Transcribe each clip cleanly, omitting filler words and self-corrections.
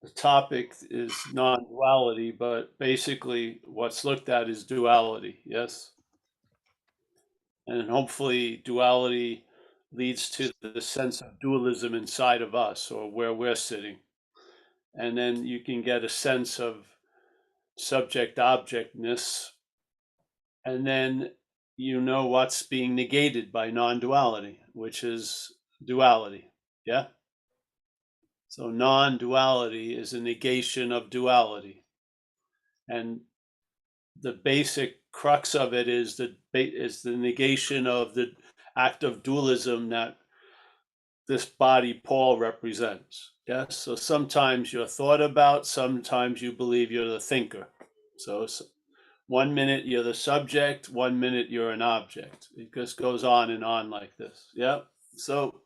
the topic is non-duality, but basically what's looked at is duality, yes? And hopefully duality leads to the sense of dualism inside of us or where we're sitting. And then you can get a sense of subject objectness, and then you know what's being negated by non-duality, which is duality. Yeah. So non-duality is a negation of duality. And the basic crux of it is the negation of the act of dualism that this body Paul represents. Yes. So sometimes you're thought about, sometimes you believe you're the thinker. So 1 minute you're the subject, 1 minute you're an object. It just goes on and on like this. Yeah. So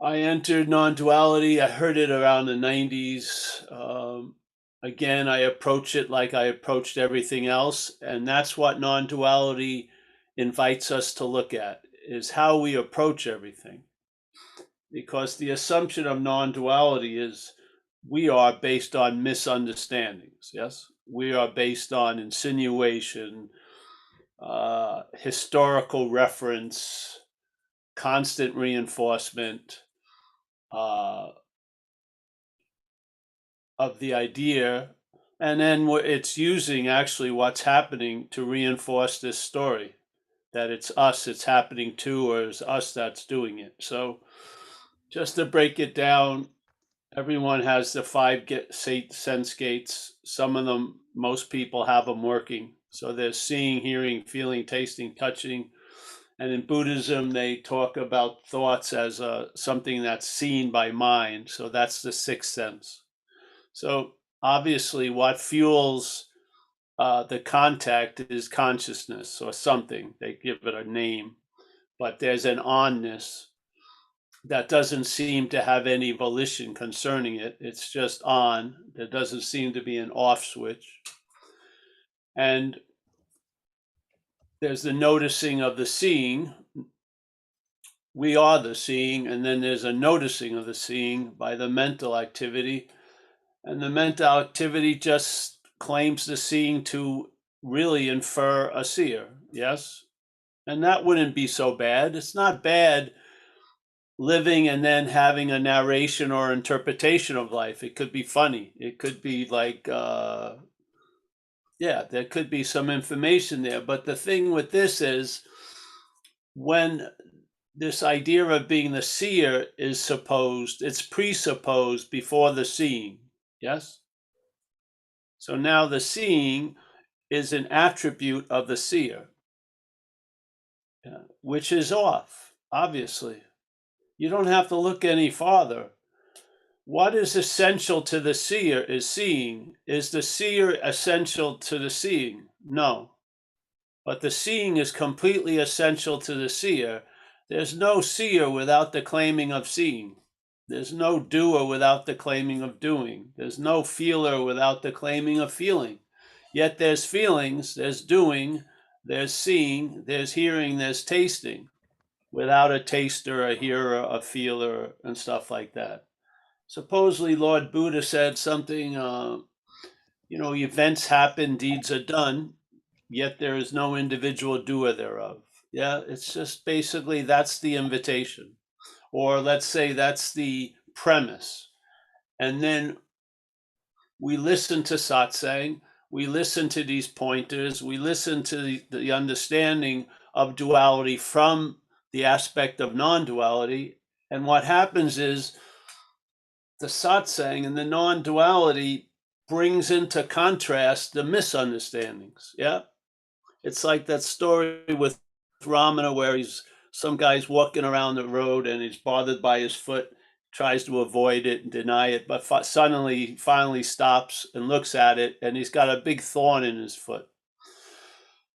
I entered non-duality. I heard it around the 90s. Again, I approach it like I approached everything else, and that's what non-duality invites us to look at, is how we approach everything. Because the assumption of non-duality is we are based on misunderstandings. Yes, we are based on insinuation, historical reference, constant reinforcement of the idea, and then it's using actually what's happening to reinforce this story that it's us it's happening to, or it's us that's doing it. So just to break it down, everyone has the sense gates. Some of them, most people have them working. So there's seeing, hearing, feeling, tasting, touching. And in Buddhism, they talk about thoughts as something that's seen by mind. So that's the sixth sense. So obviously, what fuels the contact is consciousness or something. They give it a name, but there's an onness that doesn't seem to have any volition concerning it. It's just on. There doesn't seem to be an off switch. And there's the noticing of the seeing. We are the seeing, and then there's a noticing of the seeing by the mental activity. And the mental activity just claims the seeing to really infer a seer, yes? And that wouldn't be so bad. It's not bad living and then having a narration or interpretation of life. It could be funny. It could be like, yeah, there could be some information there. But the thing with this is when this idea of being the seer is supposed, it's presupposed before the seeing, yes? So now the seeing is an attribute of the seer, which is off, obviously. You don't have to look any farther. What is essential to the seer is seeing. Is the seer essential to the seeing? No. But the seeing is completely essential to the seer. There's no seer without the claiming of seeing. There's no doer without the claiming of doing. There's no feeler without the claiming of feeling. Yet there's feelings, there's doing, there's seeing, there's hearing, there's tasting, without a taster, a hearer, a feeler, and stuff like that. Supposedly, Lord Buddha said something, events happen, deeds are done, yet there is no individual doer thereof. Yeah, it's just basically that's the invitation. Or let's say that's the premise. And then we listen to satsang, we listen to these pointers, we listen to the understanding of duality from the aspect of non-duality. And what happens is the satsang and the non-duality brings into contrast the misunderstandings. Yeah. It's like that story with Ramana where some guy's walking around the road and he's bothered by his foot, tries to avoid it and deny it, but suddenly he finally stops and looks at it, and he's got a big thorn in his foot.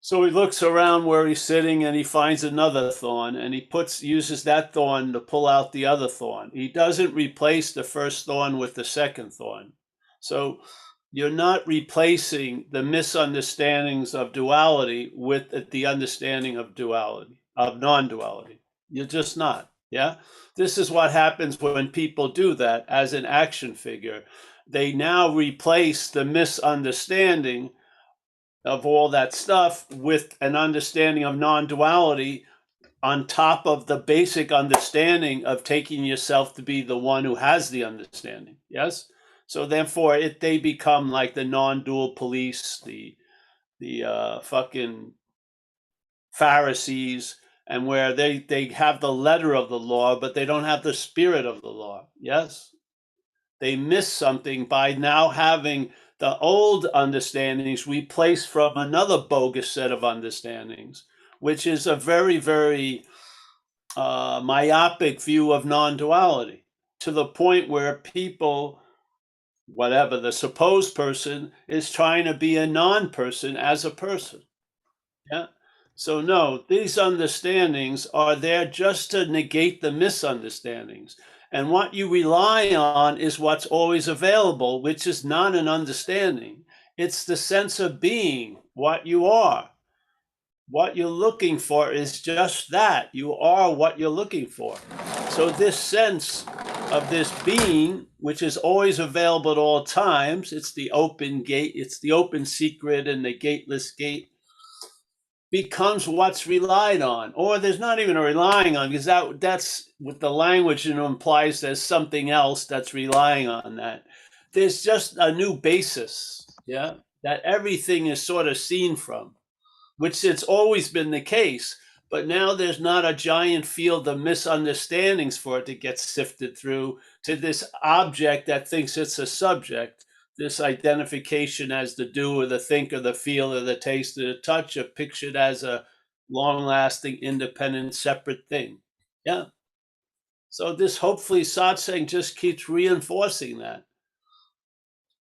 So he looks around where he's sitting and he finds another thorn, and he uses that thorn to pull out the other thorn. He doesn't replace the first thorn with the second thorn. So you're not replacing the misunderstandings of duality with the understanding of duality, of non-duality. You're just not. Yeah. This is what happens when people do that as an action figure. They now replace the misunderstanding of all that stuff with an understanding of non-duality on top of the basic understanding of taking yourself to be the one who has the understanding. Yes. So therefore, they become like the non-dual police, the fucking Pharisees, and where they have the letter of the law, but they don't have the spirit of the law. Yes, they miss something by now having the old understandings replaced from another bogus set of understandings, which is a very, very myopic view of non-duality, to the point where people, whatever the supposed person, is trying to be a non-person as a person. Yeah. So no, these understandings are there just to negate the misunderstandings. And what you rely on is what's always available, which is not an understanding. It's the sense of being, what you are. What you're looking for is just that. You are what you're looking for. So this sense of this being, which is always available at all times, it's the open gate, it's the open secret and the gateless gate, becomes what's relied on. Or there's not even a relying on, because that's what the language implies there's something else that's relying on that. There's just a new basis, yeah, that everything is sort of seen from, which it's always been the case. But now there's not a giant field of misunderstandings for it to get sifted through to this object that thinks it's a subject. This identification as the do or the think or the feel or the taste or the touch are pictured as a long lasting, independent, separate thing. Yeah. So this hopefully satsang just keeps reinforcing that.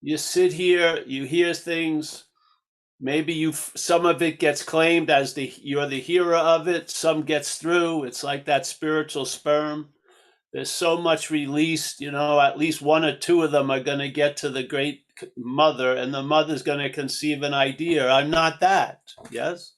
You sit here, you hear things, maybe some of it gets claimed as you're the hero of it, some gets through. It's like that spiritual sperm. There's so much released, at least one or two of them are going to get to the great mother, and the mother's going to conceive an idea. I'm not that. Yes.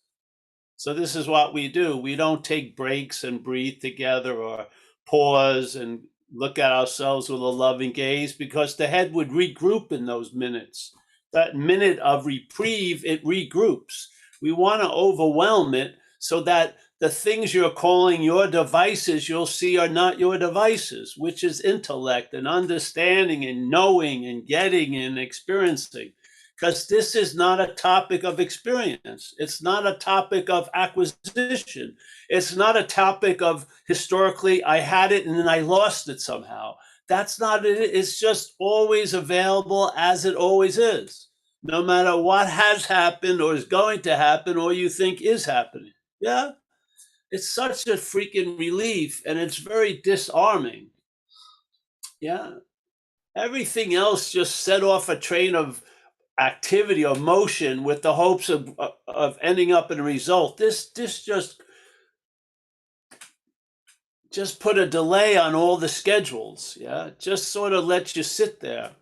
So this is what we do. We don't take breaks and breathe together or pause and look at ourselves with a loving gaze, because the head would regroup in those minutes. That minute of reprieve, it regroups. We want to overwhelm it so that the things you're calling your devices, you'll see are not your devices, which is intellect and understanding and knowing and getting and experiencing. Because this is not a topic of experience. It's not a topic of acquisition. It's not a topic of historically, I had it and then I lost it somehow. That's not it. It's just always available as it always is, no matter what has happened or is going to happen or you think is happening. Yeah. It's such a freaking relief, and it's very disarming. Yeah. Everything else just set off a train of activity or motion with the hopes of ending up in a result. This just put a delay on all the schedules. Yeah, just sort of let you sit there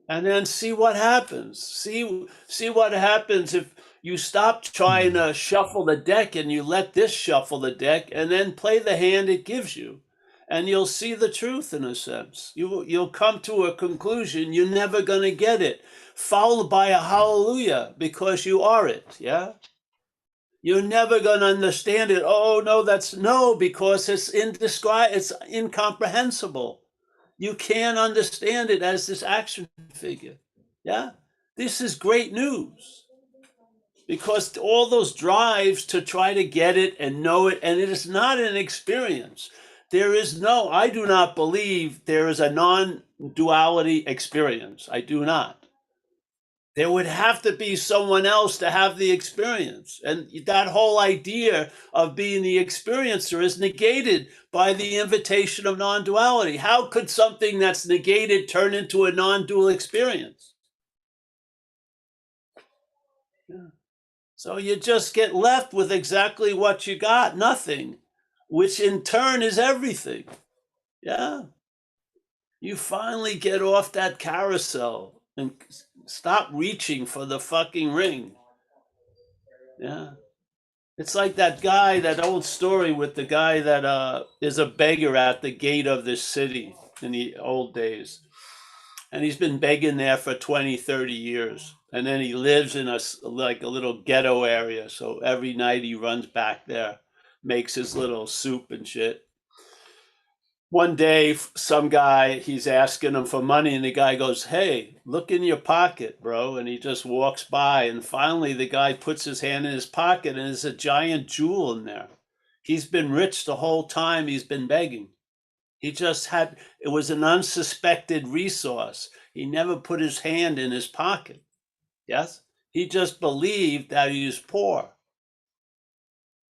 and then see what happens. See what happens if you stop trying to shuffle the deck and you let this shuffle the deck and then play the hand it gives you. And you'll see the truth in a sense. You'll come to a conclusion. You're never going to get it, followed by a hallelujah, because you are it. Yeah. You're never going to understand it. Oh no, because it's it's incomprehensible. You can't understand it as this action figure. Yeah. This is great news, because all those drives to try to get it and know it, and it is not an experience. I do not believe there is a non-duality experience. I do not. There would have to be someone else to have the experience. And that whole idea of being the experiencer is negated by the invitation of non-duality. How could something that's negated turn into a non-dual experience? Yeah. So you just get left with exactly what you got, nothing, which in turn is everything. Yeah. You finally get off that carousel and stop reaching for the fucking ring. Yeah. It's like that guy, that old story with the guy that is a beggar at the gate of this city in the old days. And he's been begging there for 20, 30 years. And then he lives in like a little ghetto area. So every night he runs back there, makes his little soup and shit. One day, some guy, he's asking him for money, and the guy goes, "Hey, look in your pocket, bro." And he just walks by, and finally the guy puts his hand in his pocket, and there's a giant jewel in there. He's been rich the whole time he's been begging. He just had, it was an unsuspected resource. He never put his hand in his pocket. Yes? He just believed that he was poor.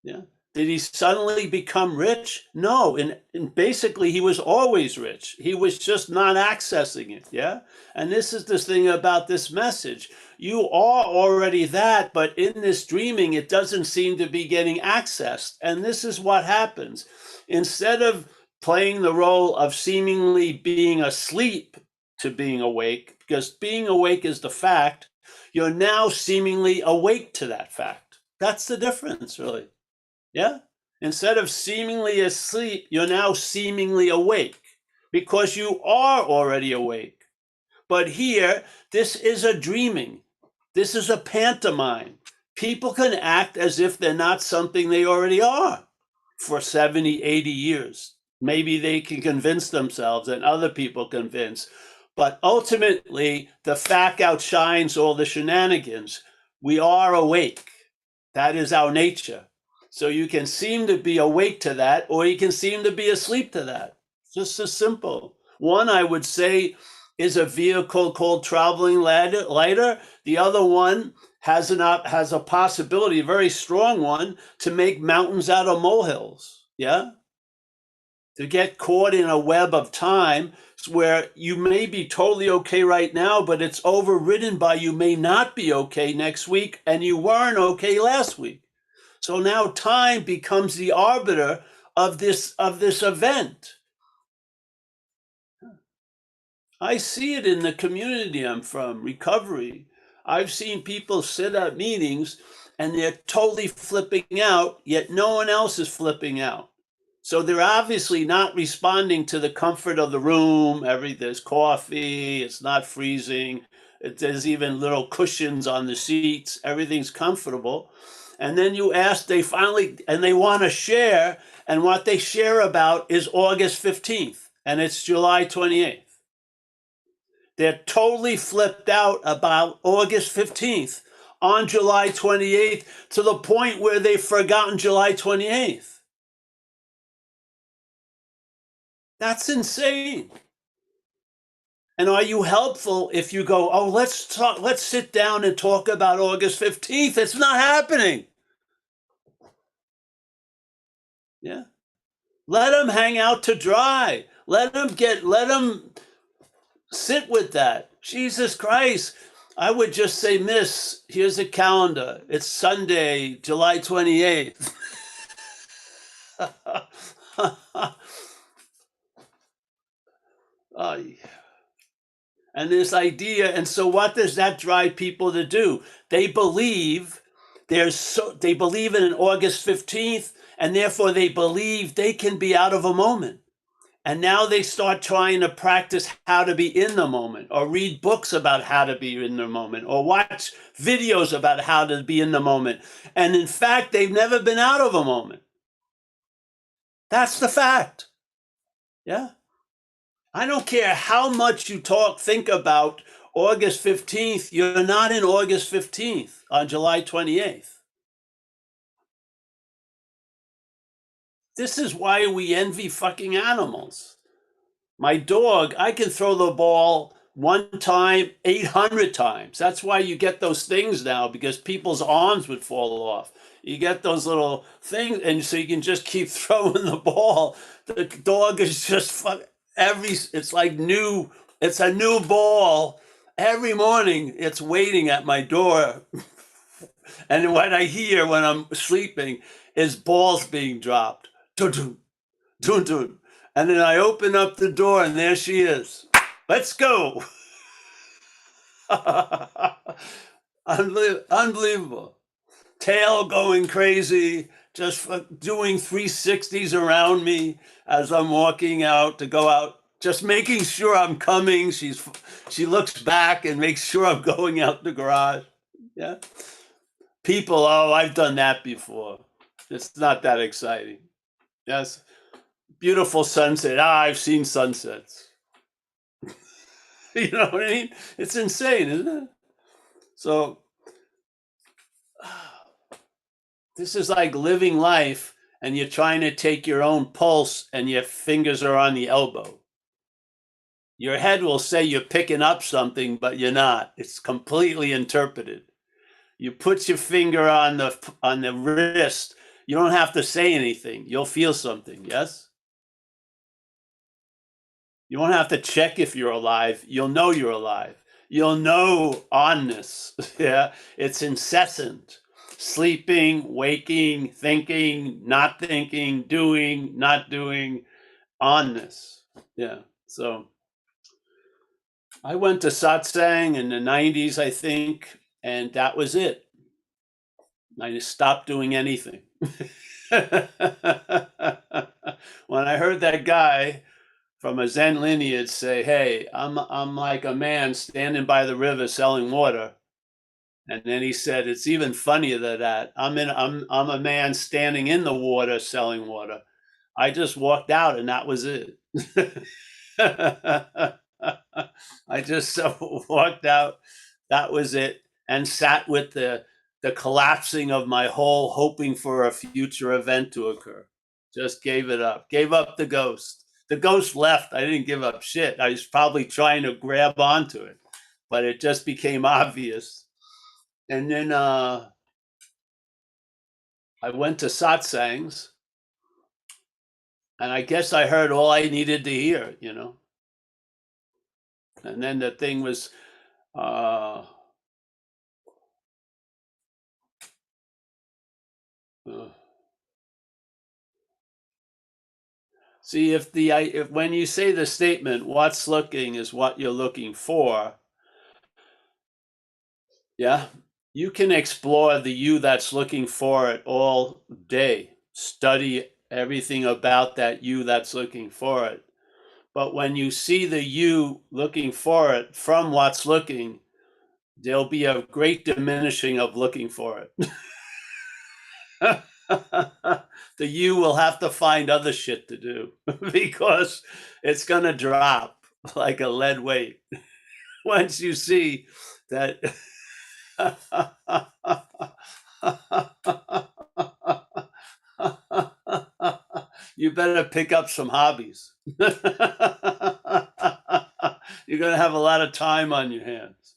Yeah. Did he suddenly become rich? No. And basically, he was always rich. He was just not accessing it. Yeah. And this is the thing about this message. You are already that, but in this dreaming, it doesn't seem to be getting accessed. And this is what happens. Instead of playing the role of seemingly being asleep to being awake, because being awake is the fact, you're now seemingly awake to that fact. That's the difference, really. Yeah. Instead of seemingly asleep, you're now seemingly awake because you are already awake. But here, this is a dreaming. This is a pantomime. People can act as if they're not something they already are for 70, 80 years. Maybe they can convince themselves and other people convince. But ultimately, the fact outshines all the shenanigans. We are awake. That is our nature. So you can seem to be awake to that, or you can seem to be asleep to that. Just as simple. One, I would say, is a vehicle called traveling lighter. The other one has a possibility, a very strong one, to make mountains out of molehills. Yeah, to get caught in a web of time where you may be totally okay right now, but it's overridden by you may not be okay next week, and you weren't okay last week. So now time becomes the arbiter of this event. I see it in the community I'm from, recovery. I've seen people sit at meetings and they're totally flipping out, yet no one else is flipping out. So they're obviously not responding to the comfort of the room. There's coffee, it's not freezing. There's even little cushions on the seats. Everything's comfortable. And then you ask, they want to share, and what they share about is August 15th, and it's July 28th. They're totally flipped out about August 15th on July 28th to the point where they've forgotten July 28th. That's insane. And are you helpful if you go, oh, let's sit down and talk about August 15th? It's not happening. Yeah. Let them hang out to dry. Let them sit with that. Jesus Christ. I would just say, Miss, here's a calendar. It's Sunday, July 28th. And this idea, and so what does that drive people to do? They believe they believe in an August 15th, and therefore they believe they can be out of a moment. And now they start trying to practice how to be in the moment, or read books about how to be in the moment, or watch videos about how to be in the moment. And in fact, they've never been out of a moment. That's the fact. Yeah. I don't care how much you think about August 15th, you're not in August 15th on July 28th. This is why we envy fucking animals. My dog, I can throw the ball one time, 800 times. That's why you get those things now, because people's arms would fall off. You get those little things, and so you can just keep throwing the ball. The dog is just it's like new. It's a new ball every morning. It's waiting at my door, and what I hear when I'm sleeping is balls being dropped. Dun dun dun dun, and then I open up the door, and there she is. Let's go. Unbelievable. tail going crazy, just doing 360s around me as I'm walking out to go out, just making sure I'm coming. She looks back and makes sure I'm going out the garage. Yeah. People, oh, I've done that before. It's not that exciting. Yes. Beautiful sunset. Ah, I've seen sunsets. You know what I mean? It's insane, isn't it? So this is like living life and you're trying to take your own pulse and your fingers are on the elbow. Your head will say you're picking up something, but you're not. It's completely interpreted. You put your finger on the wrist, you don't have to say anything. You'll feel something, yes? You won't have to check if you're alive. You'll know you're alive. You'll know onness. Yeah, it's incessant. Sleeping, waking, thinking, not thinking, doing, not doing, onness. Yeah. So I went to satsang in the 90s, I think, and that was it. I just stopped doing anything. When I heard that guy from a Zen lineage say, "Hey, I'm like a man standing by the river selling water," and then he said, "It's even funnier than that. I'm a man standing in the water selling water. I just walked out, and that was it." I just walked out. That was it, and sat with the collapsing of my whole hoping for a future event to occur. Just gave it up. Gave up the ghost. The ghost left. I didn't give up shit. I was probably trying to grab onto it, but it just became obvious. And then I went to satsangs, and I guess I heard all I needed to hear, you know. And then the thing was, uh, uh, see, if when you say the statement, "What's looking is what you're looking for," yeah, you can explore the you that's looking for it all day. Study everything about that you that's looking for it. But when you see the you looking for it from what's looking, there'll be a great diminishing of looking for it. The you will have to find other shit to do because it's going to drop like a lead weight once you see that. You better pick up some hobbies. You're going to have a lot of time on your hands.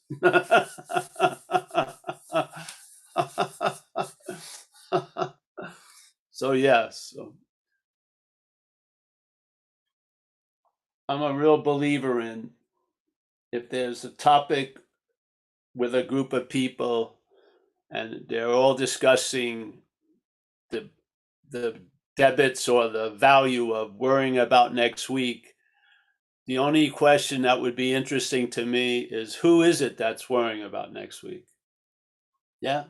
So yes, I'm a real believer in, if there's a topic with a group of people and they're all discussing the the debits or the value of worrying about next week, the only question that would be interesting to me is, who is it that's worrying about next week? Yeah.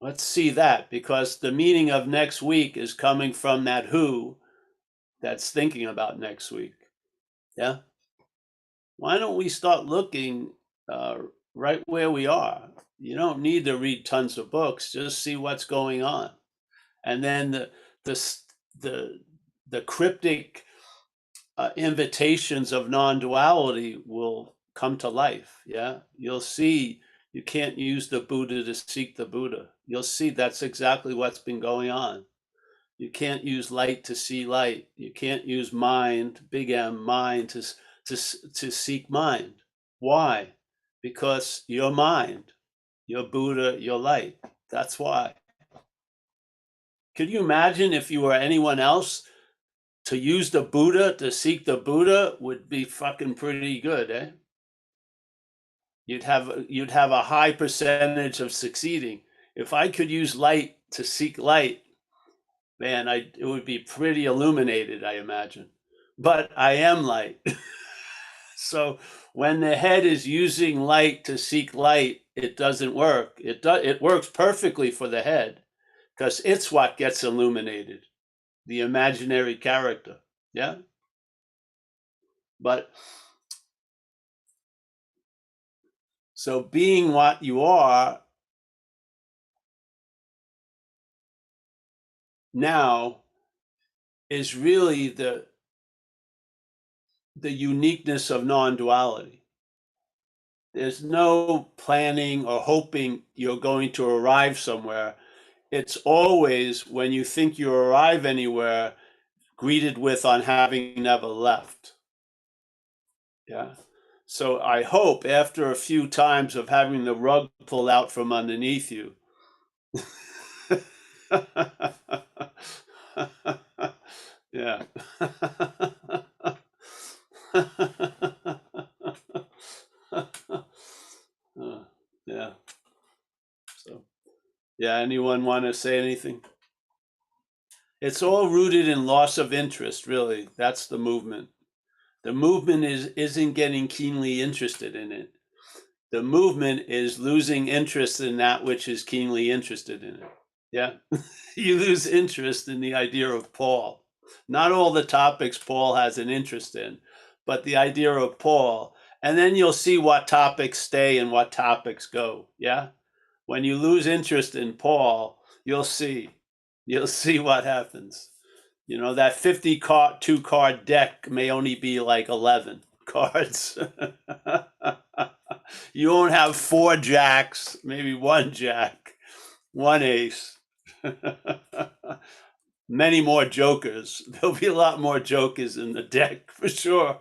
Let's see that, because the meaning of next week is coming from that who that's thinking about next week. Yeah. Why don't we start looking right where we are? You don't need to read tons of books, just see what's going on. And then the the the cryptic invitations of non-duality will come to life. Yeah, you'll see. You can't use the Buddha to seek the Buddha. You'll see that's exactly what's been going on. You can't use light to see light. You can't use mind, big M, mind to seek mind. Why? Because your mind, your Buddha, your light. That's why. Could you imagine if you were anyone else? To use the Buddha to seek the Buddha would be fucking pretty good, eh? You'd have a high percentage of succeeding. If I could use light to seek light, man, it would be pretty illuminated, I imagine. But I am light. So when the head is using light to seek light, it doesn't work. It works perfectly for the head because it's what gets illuminated, the imaginary character. Yeah. But so being what you are now is really the uniqueness of non-duality. There's no planning or hoping you're going to arrive somewhere. It's always, when you think you arrive anywhere, greeted with on having never left. Yeah. So I hope after a few times of having the rug pulled out from underneath you, yeah. Yeah. So, yeah, anyone want to say anything? It's all rooted in loss of interest, really. That's the movement. The movement isn't getting keenly interested in it. The movement is losing interest in that which is keenly interested in it. Yeah. You lose interest in the idea of Paul. Not all the topics Paul has an interest in, but the idea of Paul. And then you'll see what topics stay and what topics go. Yeah. When you lose interest in Paul, you'll see. You'll see what happens. You know, that 52 card deck may only be like 11 cards. You won't have 4 jacks, maybe 1 jack, 1 ace. Many more jokers. There'll be a lot more jokers in the deck for sure.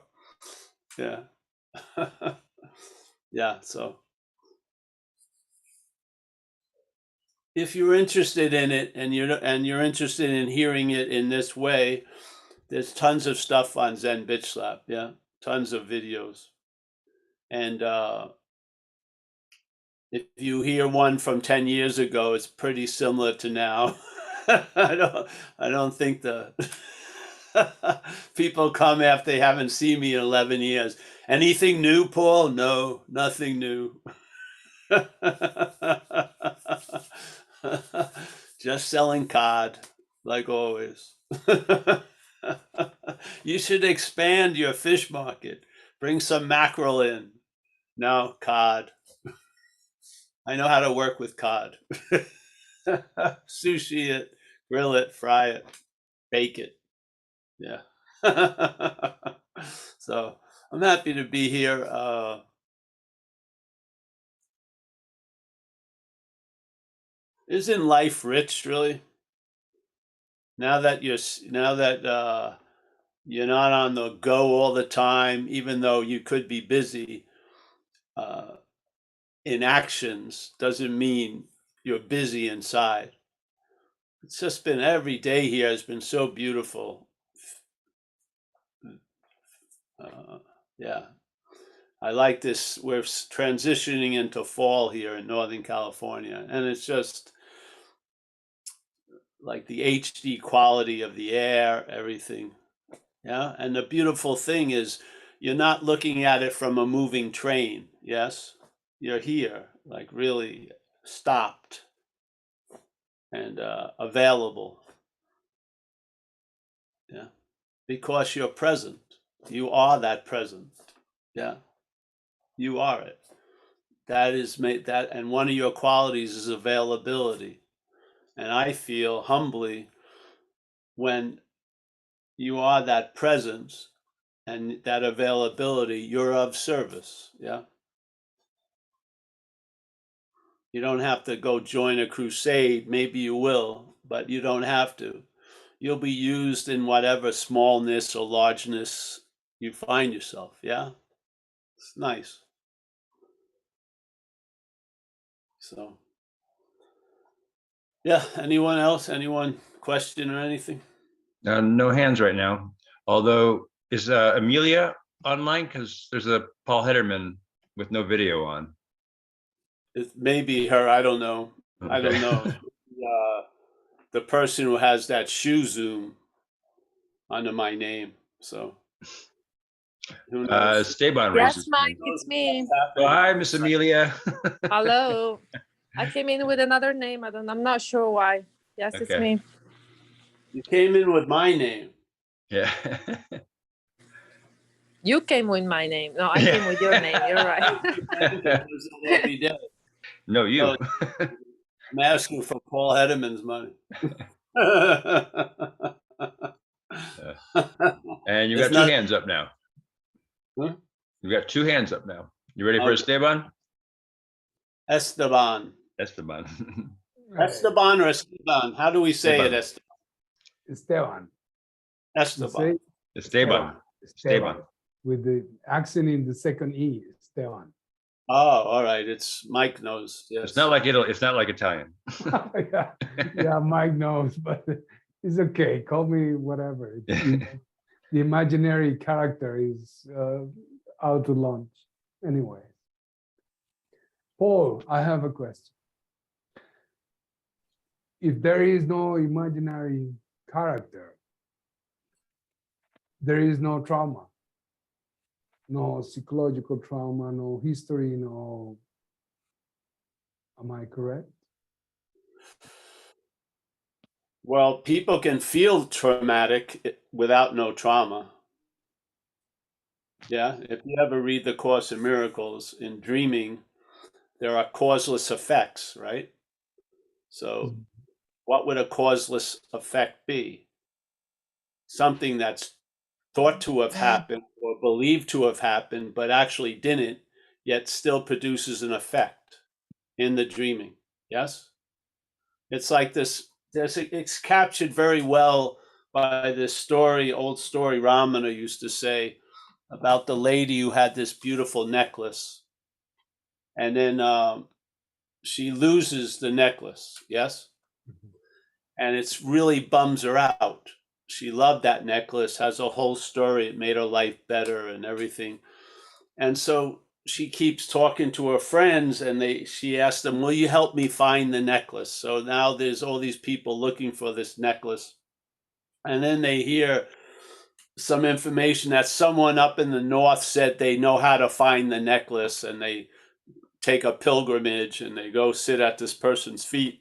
Yeah. Yeah, so if you're interested in it and you're interested in hearing it in this way, there's tons of stuff on Zen Bitch Slap. Yeah, tons of videos. And if you hear one from 10 years ago, it's pretty similar to now. I don't think the people come after they haven't seen me in 11 years. Anything new, Paul? No, nothing new. Just selling cod, like always. You should expand your fish market. Bring some mackerel in. No, cod. I know how to work with cod. Sushi it, grill it, fry it, bake it. Yeah. So I'm happy to be here. Isn't life rich, really? Now that you're not on the go all the time, even though you could be busy, uh, in actions doesn't mean you're busy inside. It's just been every day here has been so beautiful. Yeah, I like this. We're transitioning into fall here in Northern California, and it's just like the HD quality of the air, everything. Yeah, and the beautiful thing is you're not looking at it from a moving train. Yes, you're here, like really stopped and available. Yeah, because you're present. You are that present. Yeah, you are it. That is made that, and one of your qualities is availability. And I feel humbly when you are that presence and that availability, you're of service. Yeah. You don't have to go join a crusade. Maybe you will, but you don't have to. You'll be used in whatever smallness or largeness you find yourself. Yeah. It's nice. So, yeah. Anyone else? Anyone question or anything? No hands right now. Although, is Amelia online? Because there's a Paul Hedderman with no video on. It may be her. I don't know. Okay. I don't know. The person who has that shoe zoom under my name. So Who knows? Esteban Yes, raises Mike, hand. it's me. Oh, hi, Miss Amelia. Hello. I came in with another name. I'm not sure why. Yes, it's Okay. me. You came in with my name. Yeah. You came with my name. No, I came with your name. You're right. Every day. No, you. Oh, I'm asking for Paul Hedderman's money. And you It's got two not- hands up now. Huh? You got two hands up now. You ready for Okay. Esteban? Esteban. Esteban. Esteban or Esteban? How do we say it, Esteban. Esteban? Esteban. Esteban. Esteban. Esteban. With the accent in the second E, Esteban. Oh, all right. It's Mike knows. Yes. It's not like it's not like Italian. yeah, Mike knows, but it's okay. Call me whatever. The imaginary character is out to lunch. Anyway. Paul, I have a question. If there is no imaginary character, there is no trauma, no psychological trauma, no history, no. Am I correct? Well, people can feel traumatic without no trauma. Yeah. If you ever read the Course in Miracles, in dreaming, there are causeless effects, right? So what would a causeless effect be? Something that's thought to have happened or believed to have happened, but actually didn't, yet still produces an effect in the dreaming. Yes? It's like this, it's captured very well by this story, old story Ramana used to say about the lady who had this beautiful necklace. And then she loses the necklace. Yes? And it's really bums her out. She loved that necklace, has a whole story. It made her life better and everything. And so she keeps talking to her friends, and she asked them, will you help me find the necklace? So now there's all these people looking for this necklace. And then they hear some information that someone up in the north said they know how to find the necklace, and they take a pilgrimage and they go sit at this person's feet.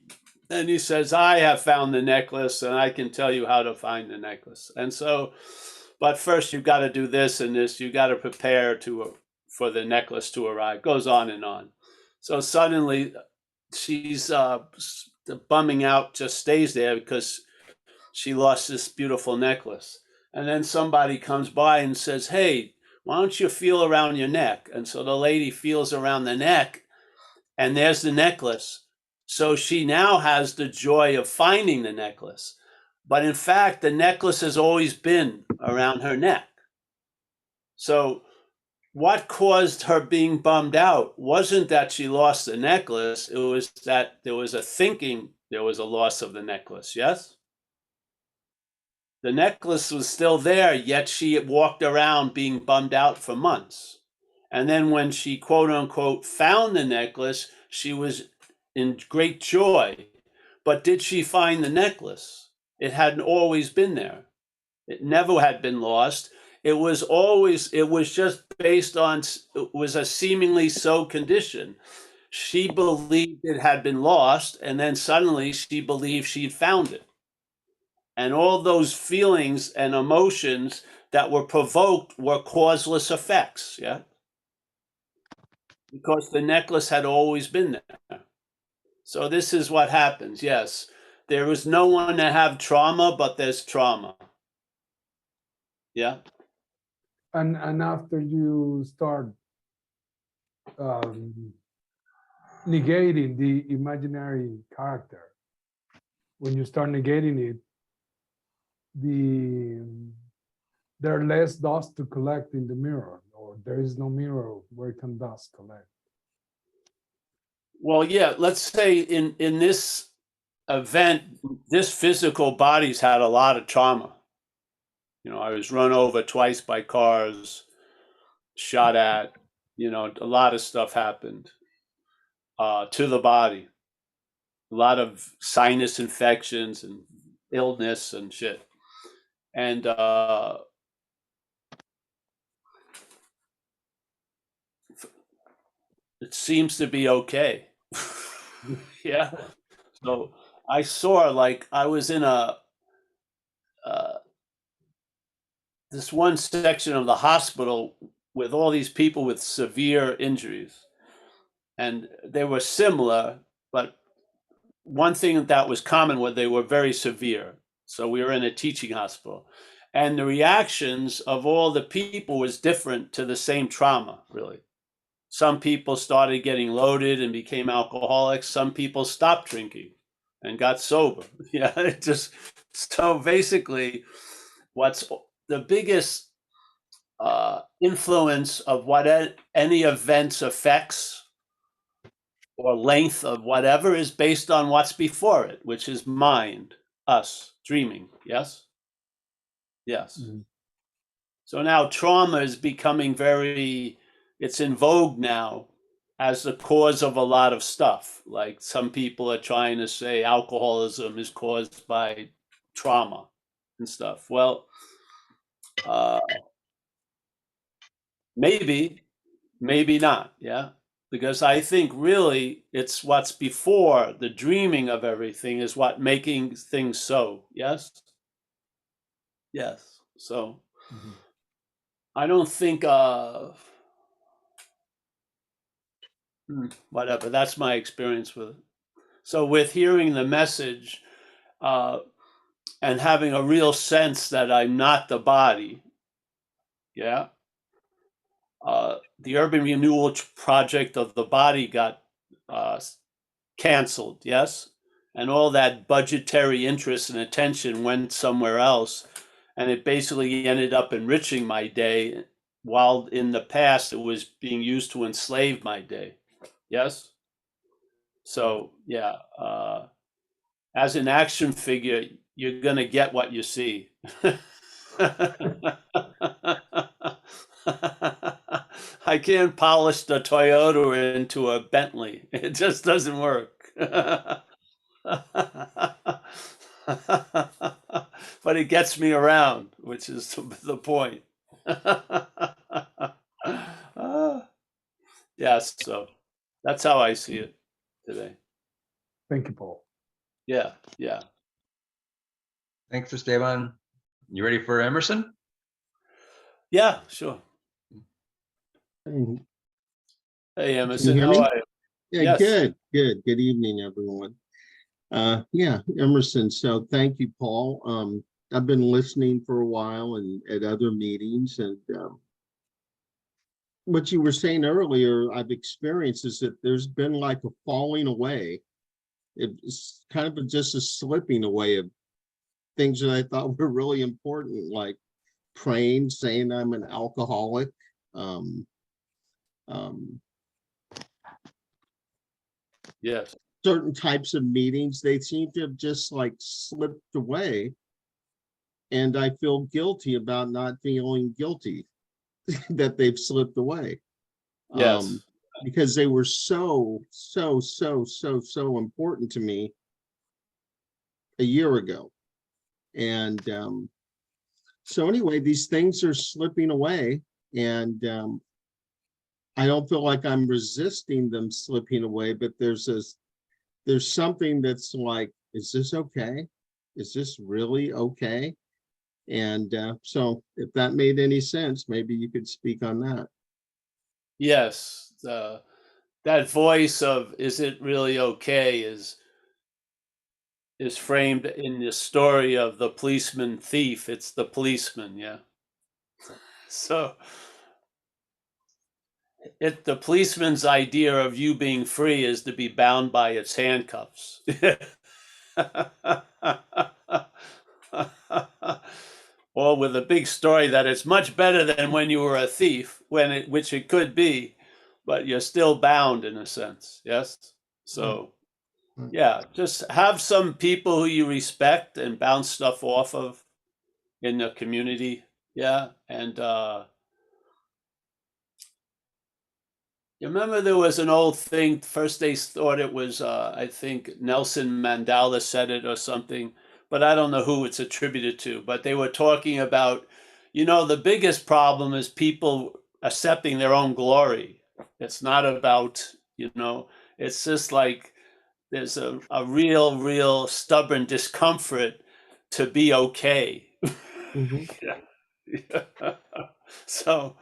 And he says, I have found the necklace and I can tell you how to find the necklace. And so, but first you've got to do this and this, you got to prepare for the necklace to arrive. Goes on and on. So suddenly she's the bumming out just stays there because she lost this beautiful necklace. And then somebody comes by and says, hey, why don't you feel around your neck? And so the lady feels around the neck, and there's the necklace. So she now has the joy of finding the necklace. But in fact, the necklace has always been around her neck. So what caused her being bummed out wasn't that she lost the necklace. It was that there was a loss of the necklace. Yes? The necklace was still there, yet she walked around being bummed out for months. And then when she, quote unquote, found the necklace, she was in great joy. But did she find the necklace? It hadn't always been there. It never had been lost. It was just based on, it was a seemingly so condition. She believed it had been lost, and then suddenly she believed she'd found it. And all those feelings and emotions that were provoked were causeless effects, yeah? Because the necklace had always been there. So this is what happens, yes. There is no one to have trauma, but there's trauma. Yeah? And after you start negating the imaginary character, when you start negating it, there are less dust to collect in the mirror, or there is no mirror where can dust collect. Well, yeah, let's say in this event, this physical body's had a lot of trauma. You know, I was run over twice by cars, shot at, you know, a lot of stuff happened to the body. A lot of sinus infections and illness and shit. And it seems to be okay. Yeah. So I saw, like, I was in this one section of the hospital with all these people with severe injuries, and they were similar, but one thing that was common was they were very severe. So we were in a teaching hospital, and the reactions of all the people was different to the same trauma, really. Some people started getting loaded and became alcoholics. Some people stopped drinking and got sober. Yeah, it just, so basically, what's the biggest influence of what any event's effects or length of whatever is based on what's before it, which is mind, us, dreaming. Yes? Yes. Mhm. So now trauma is becoming it's in vogue now as the cause of a lot of stuff. Like some people are trying to say alcoholism is caused by trauma and stuff. Well, maybe, maybe not. Yeah. Because I think really it's what's before the dreaming of everything is what making things so. Yes. Yes. So Mhm. I don't think, whatever, that's my experience with it. So with hearing the message, and having a real sense that I'm not the body, yeah. The urban renewal project of the body got canceled, yes, and all that budgetary interest and attention went somewhere else, and it basically ended up enriching my day, while in the past it was being used to enslave my day. Yes. So yeah, as an action figure, you're gonna get what you see. I can't polish the Toyota into a Bentley. It just doesn't work. But it gets me around, which is the point. Yes, so that's how I see it today. Thank you, Paul. Yeah, yeah. Thanks, Esteban. You ready for Emerson? Yeah, sure. Can Hey, you Emerson, hear how me? are you? Yeah, Yes. good. Good evening, everyone. Yeah, Emerson. So thank you, Paul. I've been listening for a while and at other meetings, and what you were saying earlier, I've experienced is that there's been like a falling away. It's kind of just a slipping away of things that I thought were really important, like praying, saying I'm an alcoholic. Um, um, Yes. Certain types of meetings, they seem to have just like slipped away. And I feel guilty about not feeling guilty that they've slipped away. Yes. Because they were so important to me a year ago. And so anyway, these things are slipping away, and I don't feel like I'm resisting them slipping away, but there's something that's like, is this okay? Is this really okay? And so if that made any sense, maybe you could speak on that. Yes. That voice of "Is it really okay?" is framed in the story of the policeman thief. It's the policeman, yeah. So the policeman's idea of you being free is to be bound by its handcuffs. Or with a big story that it's much better than when you were a thief, which it could be, but you're still bound in a sense. Yes. So Right. yeah, just have some people who you respect and bounce stuff off of in the community. Yeah. And you remember there was an old thing, first they thought it was, I think Nelson Mandela said it or something, but I don't know who it's attributed to. But they were talking about, the biggest problem is people accepting their own glory. It's not about, it's just like there's a real stubborn discomfort to be okay. Mhm. Yeah. So,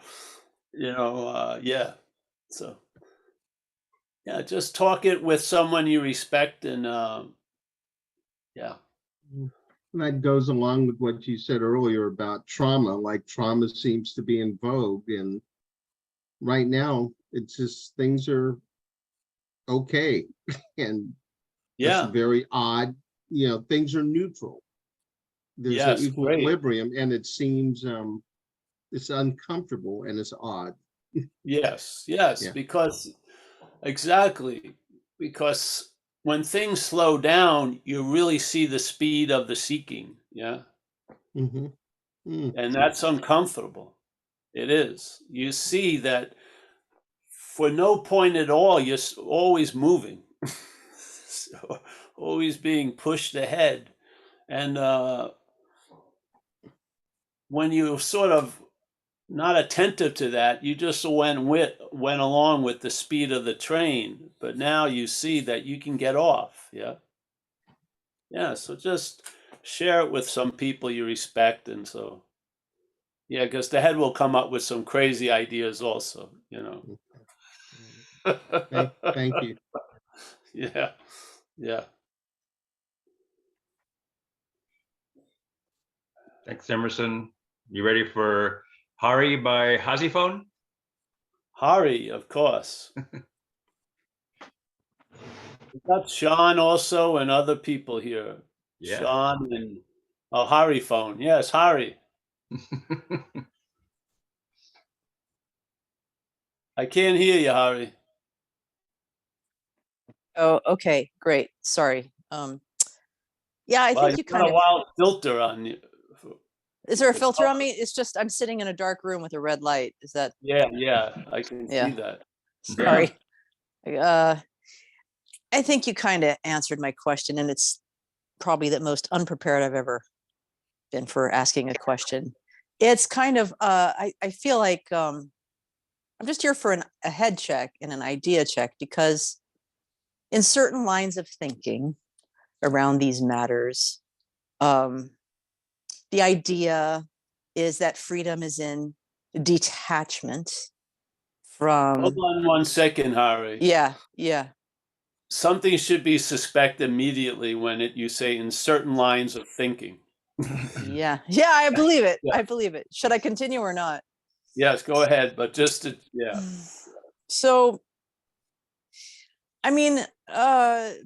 yeah. So, yeah, just talk it with someone you respect and, yeah. And that goes along with what you said earlier about trauma, like trauma seems to be in vogue. And right now, it's just things are okay. And it's Yeah. very odd. Things are neutral. There's an Yes. Great. equilibrium, and it seems it's uncomfortable and it's odd. Yes. Yeah. Because exactly. Because when things slow down, you really see the speed of the seeking. Yeah. Mhm. Mm. And that's uncomfortable. It is. You see that for no point at all, you're always moving, so, always being pushed ahead. And when you sort of not attentive to that, you just went along with the speed of the train. But now you see that you can get off. Yeah, yeah. So just share it with some people you respect, and so yeah, because the head will come up with some crazy ideas also. Thank you. Yeah, yeah. Thanks, Emerson. You ready for Hari by Haziphone? Hari, of course. We've got Sean also and other people here. Yeah. Sean and Hari phone. Yes, Hari. I can't hear you, Hari. Oh, okay, great. Sorry. Yeah, I Wow, think you you've got kind a of, wild filter on you. is there a the filter on color. me? It's just, I'm sitting in a dark room with a red light. Is that, Yeah, I can see yeah, that. sorry. I think you kind of answered my question, and it's probably the most unprepared I've ever been for asking a question. It's kind of, I feel like I'm just here for a head check and an idea check, because in certain lines of thinking around these matters, the idea is that freedom is in detachment Hold from, on 1 second, Hari. yeah. Something should be suspect immediately when you say in certain lines of thinking. Yeah, I believe it. Yeah. I believe it. Should I continue or not? Yes, go ahead, but just to, yeah. So, I mean,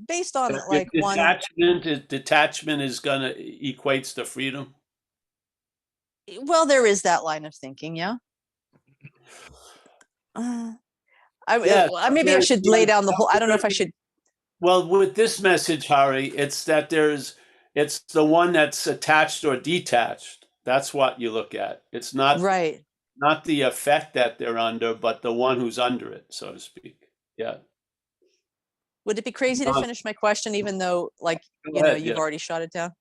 based on If like one, detachment is gonna equates to freedom. well, there is that line of thinking, yeah. Yes, Maybe I should lay down the whole, I don't know if I should. Well, with this message, Hari, it's that it's the one that's attached or detached. That's what you look at. It's not Right. not the effect that they're under, but the one who's under it, so to speak. Yeah. Would it be crazy to finish my question, even though, like, Go ahead, you've yeah. already shot it down?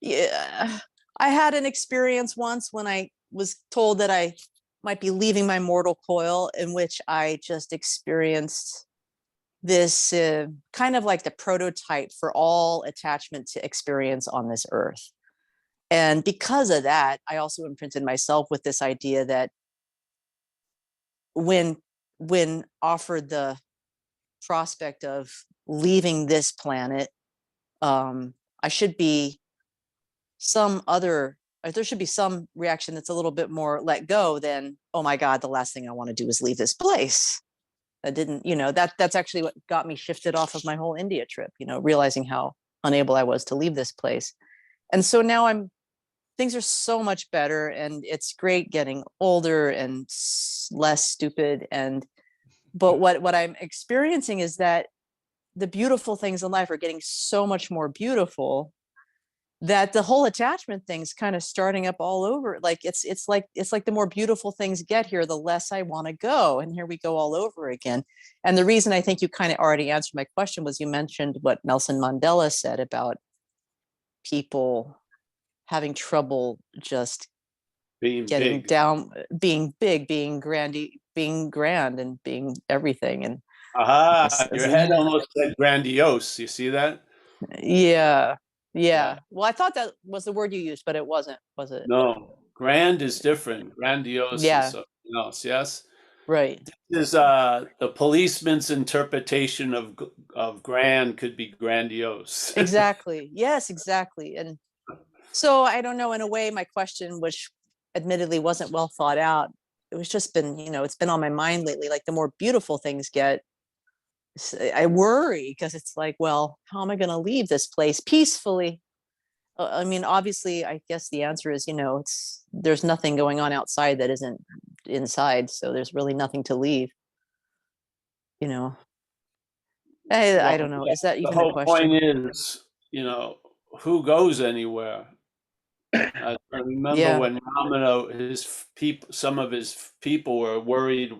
Yeah, I had an experience once when I was told that I might be leaving my mortal coil, in which I just experienced this kind of like the prototype for all attachment to experience on this earth. And because of that, I also imprinted myself with this idea that when offered the prospect of leaving this planet, I should be there should be some reaction that's a little bit more let go than, oh my God, the last thing I want to do is leave this place. I didn't, that's actually what got me shifted off of my whole India trip, realizing how unable I was to leave this place. And so now things are so much better, and it's great getting older and less stupid. But what I'm experiencing is that the beautiful things in life are getting so much more beautiful, that the whole attachment thing's kind of starting up all over. Like it's like the more beautiful things get here, the less I want to go. And here we go all over again. And the reason I think you kind of already answered my question was you mentioned what Nelson Mandela said about people having trouble just Being getting big. down, being big, being being grand and being everything. And Aha, Yes, your head almost said grandiose. You see that? yeah, Yeah. well, I thought that was the word you used, but it wasn't, was it? No, grand is different. Grandiose is Yeah. something else. Yes. Right. Is the policeman's interpretation of grand could be grandiose. Exactly. Yes, exactly. And so I don't know, in a way, my question, which admittedly wasn't well thought out, it was just been, it's been on my mind lately. Like the more beautiful things get, I worry because it's like, well, how am I going to leave this place peacefully? I mean, obviously, I guess the answer is, there's nothing going on outside that isn't inside. So there's really nothing to leave, you know. I Well, don't know. yeah, Is that the even a whole question? point is, who goes anywhere? I remember Yeah. when Ramano, some of his people were worried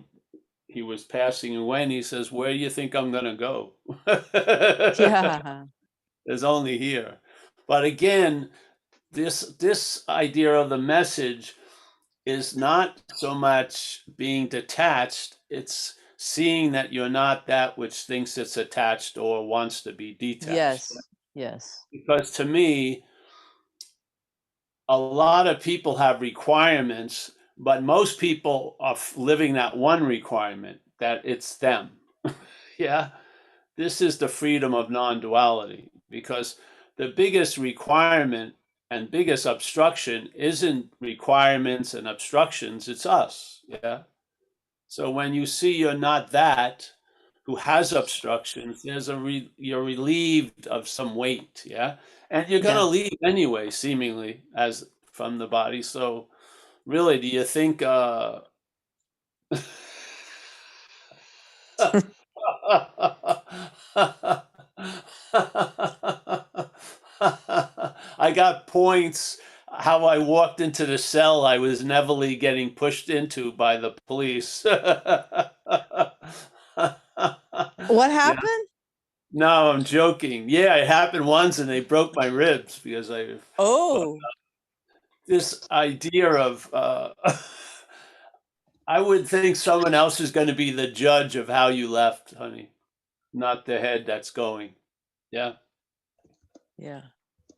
he was passing away, and he says, "Where do you think I'm going to go?" Yeah. There's only here. But again, this idea of the message is not so much being detached, it's seeing that you're not that which thinks it's attached or wants to be detached. Yes. Yes. Because to me, a lot of people have requirements, but most people are living that one requirement, that it's them. Yeah. This is the freedom of non-duality, because the biggest requirement and biggest obstruction isn't requirements and obstructions, it's us. Yeah. So when you see you're not that who has obstructions, you're relieved of some weight. Yeah. And you're going to Yeah. leave anyway, seemingly, as from the body. So really, do you think I got points how I walked into the cell I was neverly getting pushed into by the police. What Yeah. happened? No, I'm joking. Yeah, it happened once and they broke my ribs because Oh, this idea of I would think someone else is going to be the judge of how you left, honey, not the head that's going. Yeah. yeah.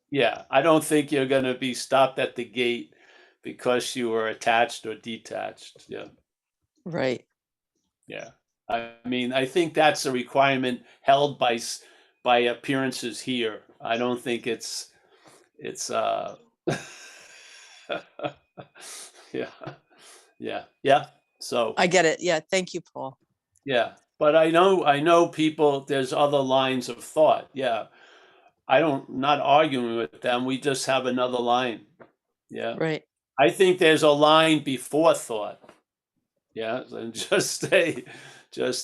Yeah. I don't think you're going to be stopped at the gate because you were attached or detached. Yeah. Right. Yeah. I mean, I think that's a requirement held by appearances here. I don't think it's yeah. Yeah. Yeah. So I get it. Yeah. Thank you, Paul. yeah. But I know people, there's other lines of thought. Yeah. Not arguing with them. We just have another line. Yeah. Right. I think there's a line before thought. Yeah. And just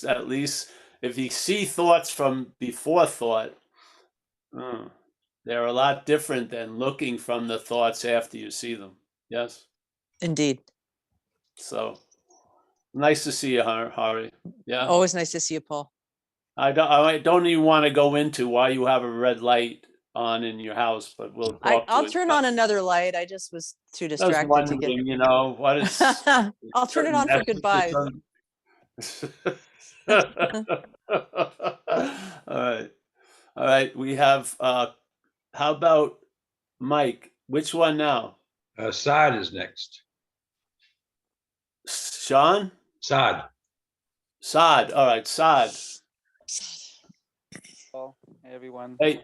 at least if you see thoughts from before thought, they're a lot different than looking from the thoughts after you see them. Yes. Indeed. So nice to see you, Hari. Yeah. Always nice to see you, Paul. I don't even want to go into why you have a red light on in your house, but we'll talk to I'll it. turn on another light. I just was too I was distracted to get. wondering, what is I'll turn it on for goodbyes. All right. We have how about Mike? Which one now? Saad is next. Sean? Saad. Saad. All right, Saad. Hey everyone. Hey.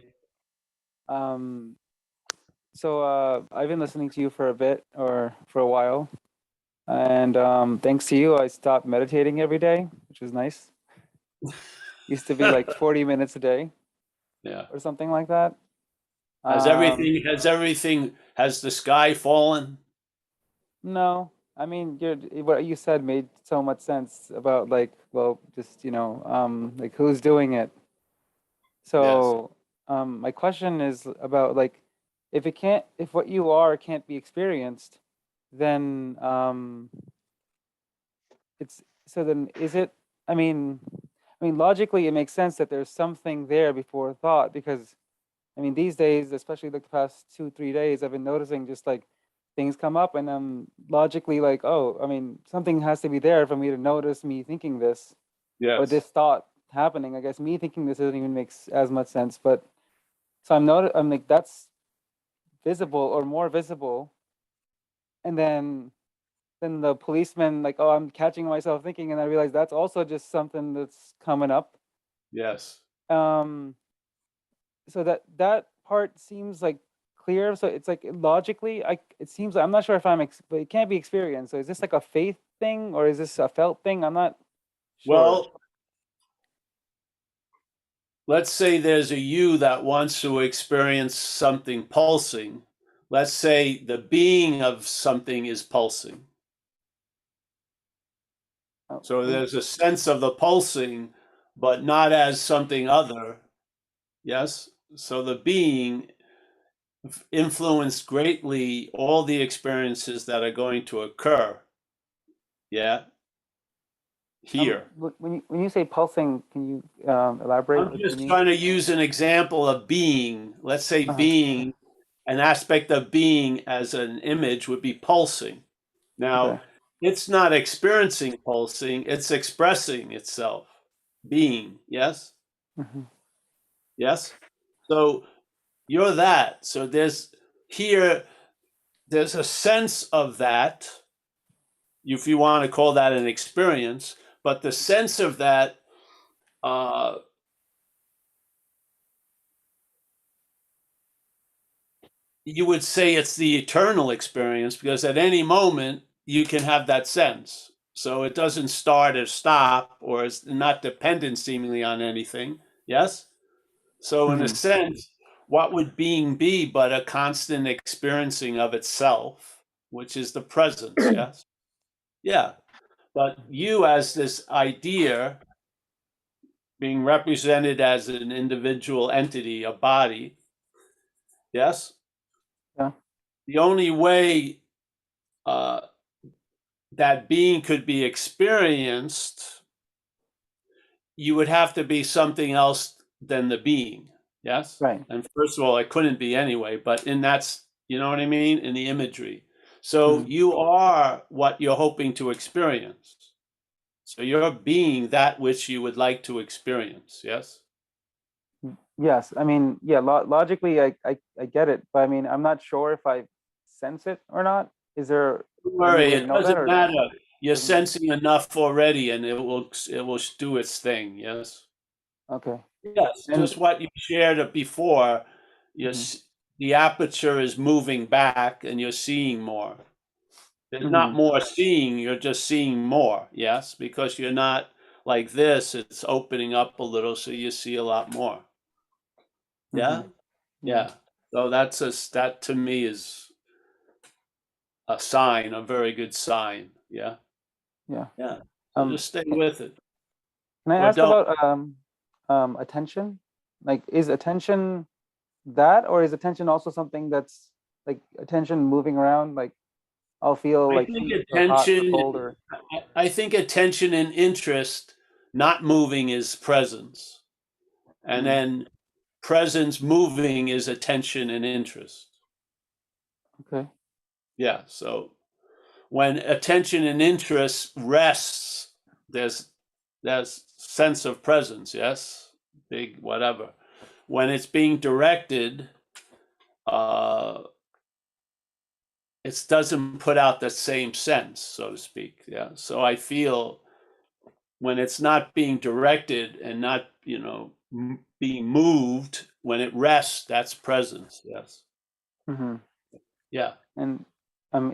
So I've been listening to you for a bit or for a while, and thanks to you, I stopped meditating every day, which is nice. Used to be like 40 minutes a day, Yeah. or something like that. Has the sky fallen? No, I mean, what you said made so much sense about like, well, just like who's doing it. So my question is about like, if what you are can't be experienced, then is it? I mean, logically, it makes sense that there's something there before thought, because I mean, these days, especially like the past 2-3 days, I've been noticing just like things come up, and I'm logically like, oh, I mean, something has to be there for me to notice me thinking this, or Yes. this thought happening. I guess me thinking this doesn't even make as much sense, but so I'm like, that's visible or more visible, and then the policeman like, oh, I'm catching myself thinking, and I realize that's also just something that's coming up. Yes. So that part seems like clear. So it's like logically, it seems like, I'm not sure if but it can't be experienced. So is this like a faith thing, or is this a felt thing? I'm not sure. Well, let's say there's a you that wants to experience something pulsing. Let's say the being of something is pulsing. Oh, So there's a sense of the pulsing, but not as something other. Yes. So the being influenced greatly all the experiences that are going to occur. Yeah. Here. when you say pulsing, can you elaborate? I'm what just you mean? trying to use an example of being. Let's say being, an aspect of being as an image would be pulsing. Now, Okay. it's not experiencing pulsing, it's expressing itself. Being, yes? Mhm. Yes? So you're that. So there's a sense of that, if you want to call that an experience, but the sense of that you would say it's the eternal experience, because at any moment you can have that sense. So it doesn't start or stop, or it's not dependent seemingly on anything. Yes? So in a sense, what would being be but a constant experiencing of itself, which is the presence, yes? Yeah. But you as this idea being represented as an individual entity, a body, yes? Yeah. The only way that being could be experienced, you would have to be something else than the being. Yes? Right. And first of all, it couldn't be anyway, but you know what I mean? In the imagery. So you are what you're hoping to experience. So you're being that which you would like to experience. Yes? Yes, I mean, yeah, logically, I get it, but I mean, I'm not sure if I sense it or not. Is there Don't any worry, way to it know that, doesn't or matter. You're doesn't matter? sensing enough already, and it will do its thing. Yes? Okay. Yes, And just what you shared before. The aperture is moving back and you're seeing more. There's not more seeing, you're just seeing more. Yes, because you're not like this, it's opening up a little, so you see a lot more. Yeah? Yeah. So that to me is a sign, a very good sign. Yeah. yeah. Yeah. So just stay with it. Can I Or ask don't. about attention? Like, is attention that, or is attention also something that's like attention moving around? Like, I'll feel I like think heat or hot or cold, or I think attention and interest, not moving, is presence. And then presence moving is attention and interest. okay. Yeah. So when attention and interest rests, there's sense of presence, yes? Big whatever. When it's being directed, it doesn't put out the same sense, so to speak. Yeah. So I feel when it's not being directed and not, being moved, when it rests, that's presence. Yes. Yeah. And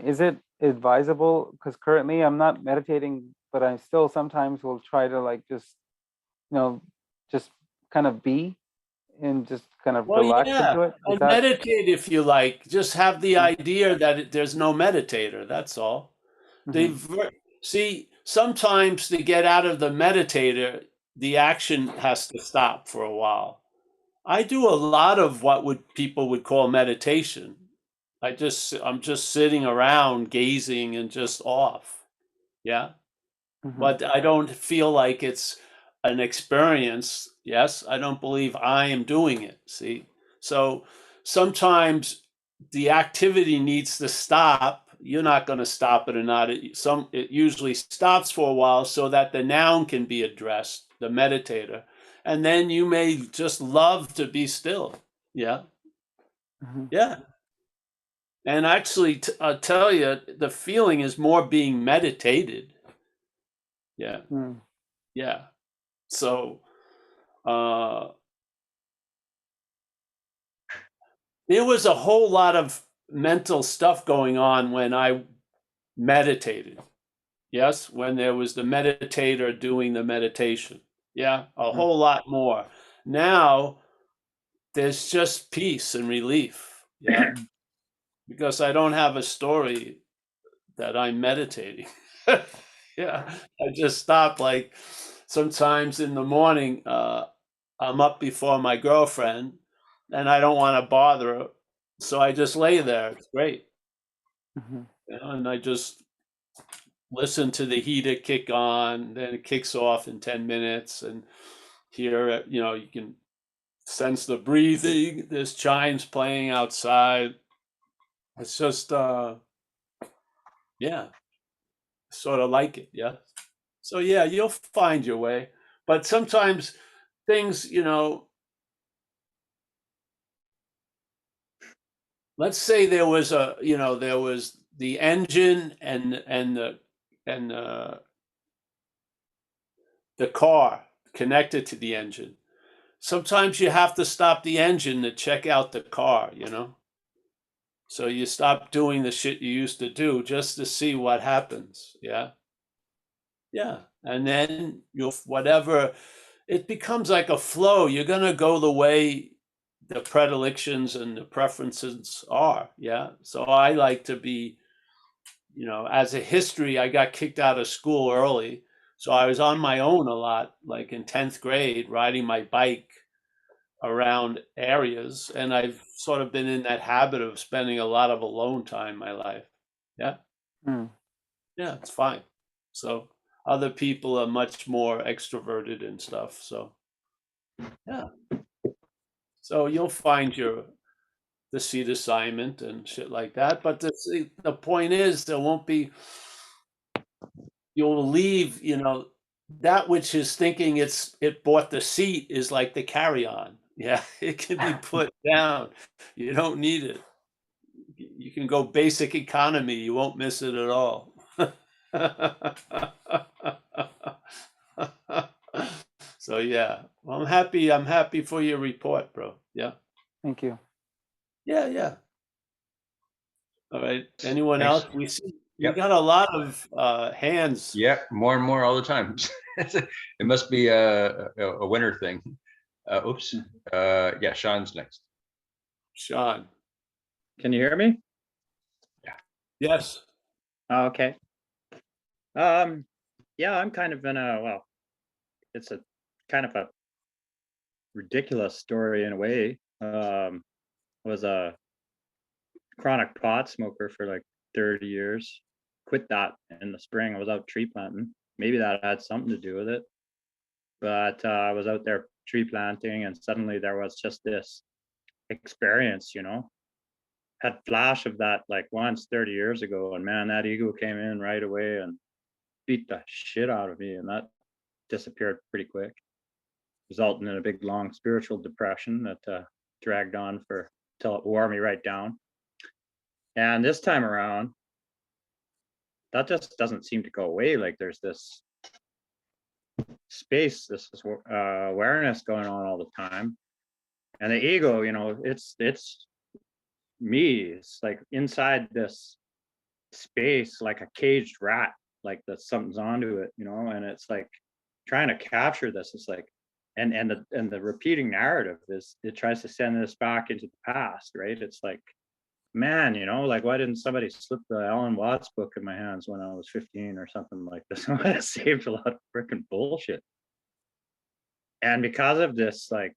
is it advisable? Because currently I'm not meditating, but I still sometimes will try to like just, just kind of be and just kind of Well, relax yeah, into it. Is and that meditate if you like. Just have the idea that there's no meditator. That's all. See, sometimes to get out of the meditator, the action has to stop for a while. I do a lot of what people would call meditation. I'm just sitting around gazing and just off. Yeah. But I don't feel like it's an experience. Yes. I don't believe I am doing it. See? So sometimes the activity needs to stop, you're not going to stop it or not. It usually stops for a while so that the noun can be addressed, the meditator, and then you may just love to be still. Yeah, Mhm. yeah. And actually, I'll tell you, the feeling is more being meditated. Yeah, Mm. yeah. So, uh, there was a whole lot of mental stuff going on when I meditated. Yes, when there was the meditator doing the meditation. Yeah, a whole lot more. Now there's just peace and relief. Yeah, because I don't have a story that I'm meditating. Yeah, I just stop. Like sometimes in the morning, I'm up before my girlfriend and I don't want to bother her. So I just lay there. It's great. Mhm. You know, and I just listen to the heater kick on, then it kicks off in 10 minutes, and here, you know, you can sense the breathing, there's chimes playing outside. It's just, yeah, sort of like it, yeah. So, yeah, you'll find your way. But sometimes things, you know, let's say there was there was the engine and the car connected to the engine. Sometimes you have to stop the engine to check out the car, you know? So you stop doing the shit you used to do just to see what happens. Yeah. Yeah. And then you'll, whatever, it becomes like a flow. You're going to go the way the predilections and the preferences are. Yeah. So I like to be, you know, as a history, I got kicked out of school early. So I was on my own a lot, like in 10th grade, riding my bike around areas, and I've sort of been in that habit of spending a lot of alone time in my life. Yeah, Mm. yeah, it's fine. So other people are much more extroverted and stuff. So yeah, so you'll find the seat assignment and shit like that. But the point is, there won't be. You'll leave. You know, that which is thinking it bought the seat is like the carry-on. Yeah, it can be put down. You don't need it. You can go basic economy. You won't miss it at all. So yeah, well, I'm happy. I'm happy for your report, bro. Yeah, Thank you. yeah, yeah. All right. Anyone Thanks. else? We see we Yep. got a lot of hands. Yeah, more and more all the time. It must be a winter thing. Oops. Yeah, Sean's next. Sean. Can you hear me? Yes. Oh, okay. Yeah, I'm kind of in a, well, it's a kind of a ridiculous story in a way. Was a chronic pot smoker for like 30 years. Quit that in the spring. I was out tree planting. Maybe that had something to do with it. But I was out there tree planting, and suddenly there was just this experience, you know. Had flash of that like once 30 years ago, and man, that ego came in right away and beat the shit out of me, and that disappeared pretty quick, resulting in a big long spiritual depression that dragged on for till it wore me right down. And this time around, that just doesn't seem to go away. Like there's this space, this awareness going on all the time, and the ego, you know, it's me. It's like inside this space, like a caged rat, like that something's onto it, you know, and it's like trying to capture this. It's like, and the repeating narrative is it tries to send us back into the past, right? It's like, man, you know, like why didn't somebody slip the Alan Watts book in my hands when I was 15 or something like this? I would have saved a lot of freaking bullshit. And because of this, like,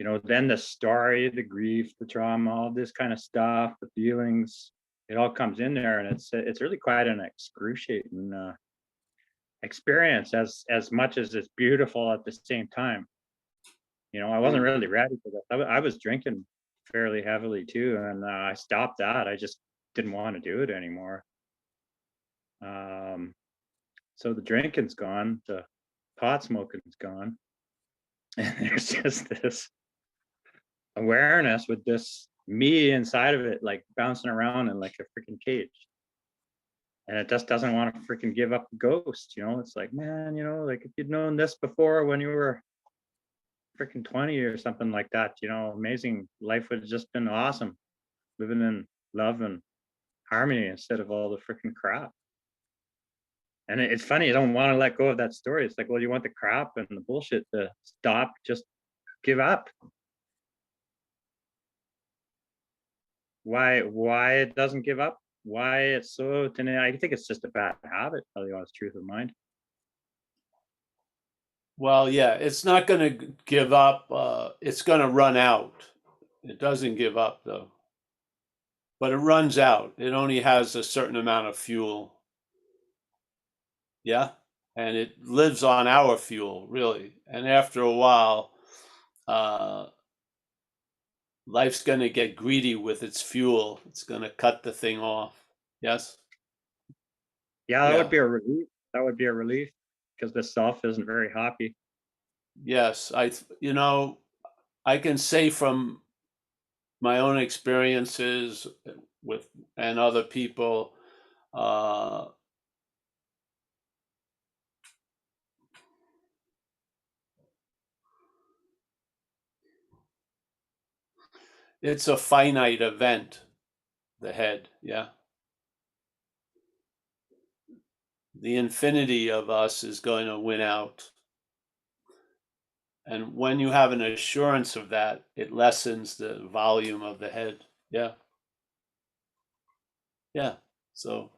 you know, then the story, the grief, the trauma, all this kind of stuff, the feelings, it all comes in there, and it's really quite an excruciating experience, as much as it's beautiful at the same time. You know, I wasn't really ready for this. I was drinking fairly heavily too, and I stopped that. I just didn't want to do it anymore. So the drinking's gone, the pot smoking's gone, and there's just this awareness with this me inside of it, like bouncing around in like a freaking cage. And it just doesn't want to freaking give up the ghost, you know? It's like, man, you know, like if you'd known this before when you were freaking 20 or something like that, you know, amazing. Life would have just been awesome. Living in love and harmony instead of all the freaking crap. And it's funny, I don't want to let go of that story. It's like, well, you want the crap and the bullshit to stop, just give up. Why it doesn't give up? Why it's so I think it's just a bad habit, tell you honest truth of mind. Well, yeah, it's not going to give up. It's going to run out. It doesn't give up though, but it runs out. It only has a certain amount of fuel. Yeah. And it lives on our fuel, really. And after a while, life's going to get greedy with its fuel. It's going to cut the thing off. Yes. Yeah, that would be a relief. That would be a relief because the self isn't very happy. Yes, you know, I can say from my own experiences with and other people, it's a finite event, the head, yeah. The infinity of us is going to win out. And when you have an assurance of that, it lessens the volume of the head. Yeah. Yeah. So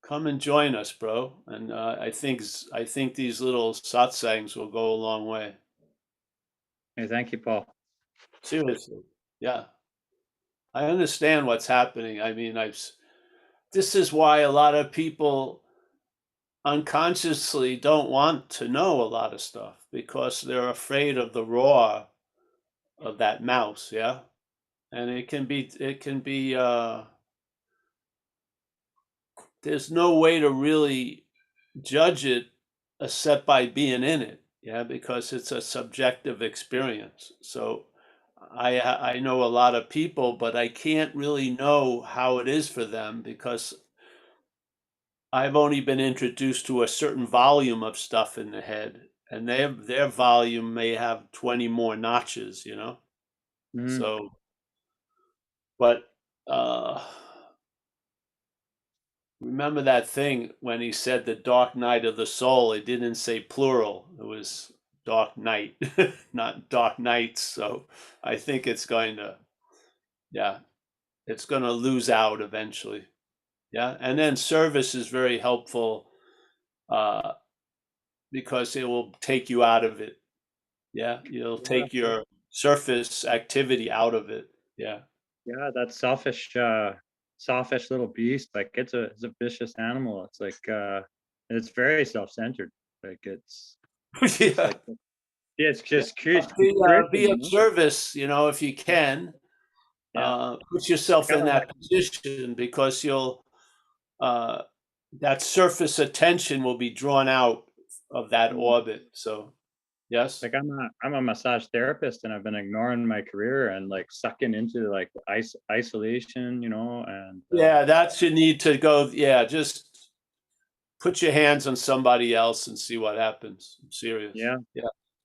come and join us, bro. And I think these little satsangs will go a long way. Hey, thank you, Paul. Seriously. Yeah. I understand what's happening. I mean, this is why a lot of people unconsciously don't want to know a lot of stuff because they're afraid of the raw of that mouse. Yeah. And it can be there's no way to really judge it except by being in it. Yeah. Because it's a subjective experience. So I know a lot of people, but I can't really know how it is for them because I've only been introduced to a certain volume of stuff in the head, and their volume may have 20 more notches, you know? So, but remember that thing when he said the dark night of the soul, it didn't say plural, it was dark night, not dark nights. So I think it's going to, yeah, it's going to lose out eventually. Yeah. And then service is very helpful because it will take you out of it. Yeah. You'll take your surface activity out of it. Yeah. Yeah, that selfish little beast, like it's a vicious animal. It's like it's very self-centered. Like it's Yeah. like, it's just curious. Be of service, you know, if you can. Put yourself in that position because you'll that surface attention will be drawn out of that orbit. So yes. Like I'm a massage therapist and I've been ignoring my career and like sucking into like isolation, you know, and yeah, that's you need to go. Yeah, just put your hands on somebody else and see what happens. I'm serious. Yeah.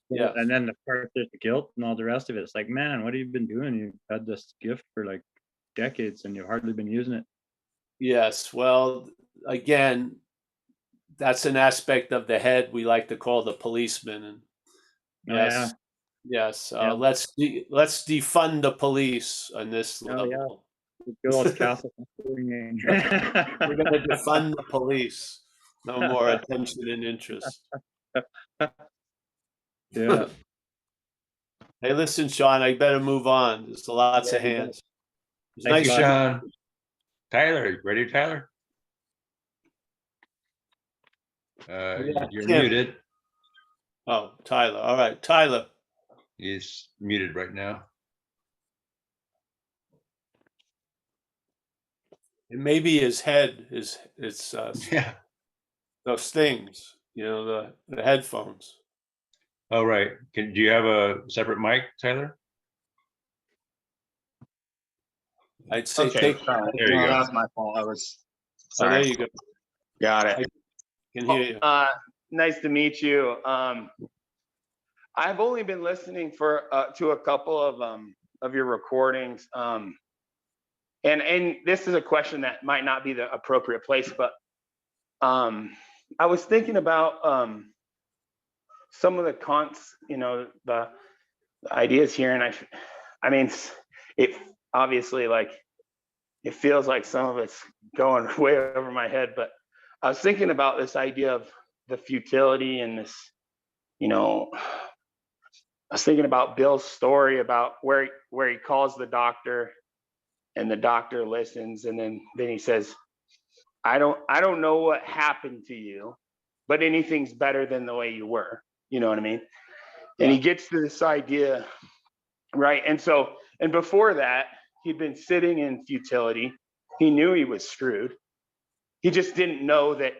Yeah. And then the part there's the guilt and all the rest of it. It's like, man, what have you been doing? You've had this gift for like decades and you've hardly been using it. Yes. Well, again, that's an aspect of the head we like to call the policeman. And yes, yes. Let's defund the police on this level. Good old Catholic. We're going to defund the police. No more attention and interest. Yeah. Hey, listen, Sean, I better move on. There's lots of hands. Thank you, Sean. Tyler, ready, Tyler? You're muted. Oh, Tyler. All right, Tyler. He's muted right now. It may be his head, it's Yeah. those things, you know, the headphones. Oh, right. Do you have a separate mic, Tyler? I'd say Okay, take. sorry. There you No, go. that was my fault. I was, Oh, there sorry. you go. Got I it. can hear you. Nice to meet you. I've only been listening to a couple of your recordings. And this is a question that might not be the appropriate place, but I was thinking about some of the ideas here, and I mean, it obviously, like, it feels like some of it's going way over my head, but I was thinking about this idea of the futility and this, I was thinking about Bill's story about where he calls the doctor and the doctor listens, and then he says, I don't know what happened to you, but anything's better than the way you were. You know what I mean? And he gets to this idea, right? And before that, he'd been sitting in futility. He knew he was screwed. He just didn't know that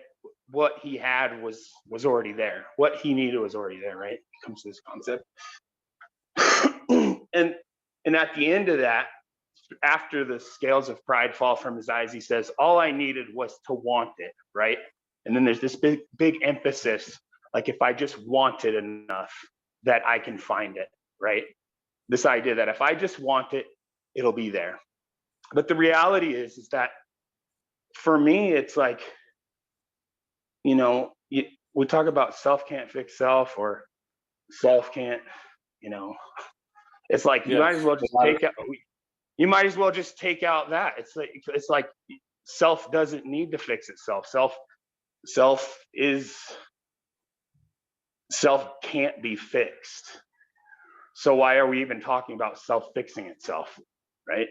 what he had was already there. What he needed was already there, right? Comes to this concept. and at the end of that, after the scales of pride fall from his eyes, he says, all I needed was to want it, right? And then there's this big emphasis, like, if I just want it enough, that I can find it, right? This idea that if I just want it, it'll be there. But the reality is that for me, it's like, we talk about self can't fix self, or self can't, it's like, you might as well just take out that. It's like self doesn't need to fix itself. Self can't be fixed. So why are we even talking about self fixing itself, right?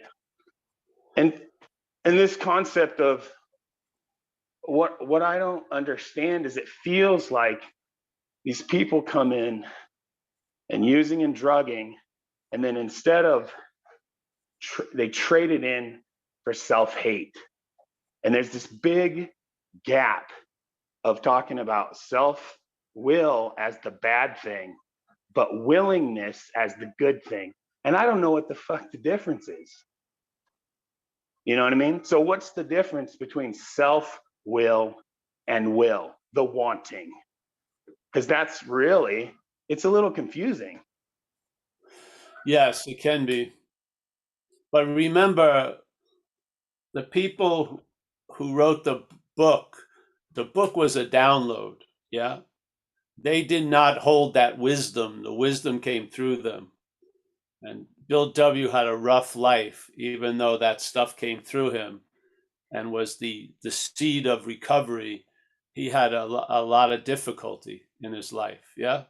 And this concept of what I don't understand is, it feels like these people come in and using and drugging, and then instead of they trade it in for self-hate. And there's this big gap of talking about self-will as the bad thing, but willingness as the good thing. And I don't know what the fuck the difference is. You know what I mean? So what's the difference between self-will and will, the wanting? Because that's really, it's a little confusing. Yes, it can be. But remember, the people who wrote the book was a download. Yeah. They did not hold that wisdom. The wisdom came through them. And Bill W. had a rough life, even though that stuff came through him and was the seed of recovery. He had a lot of difficulty in his life. Yeah.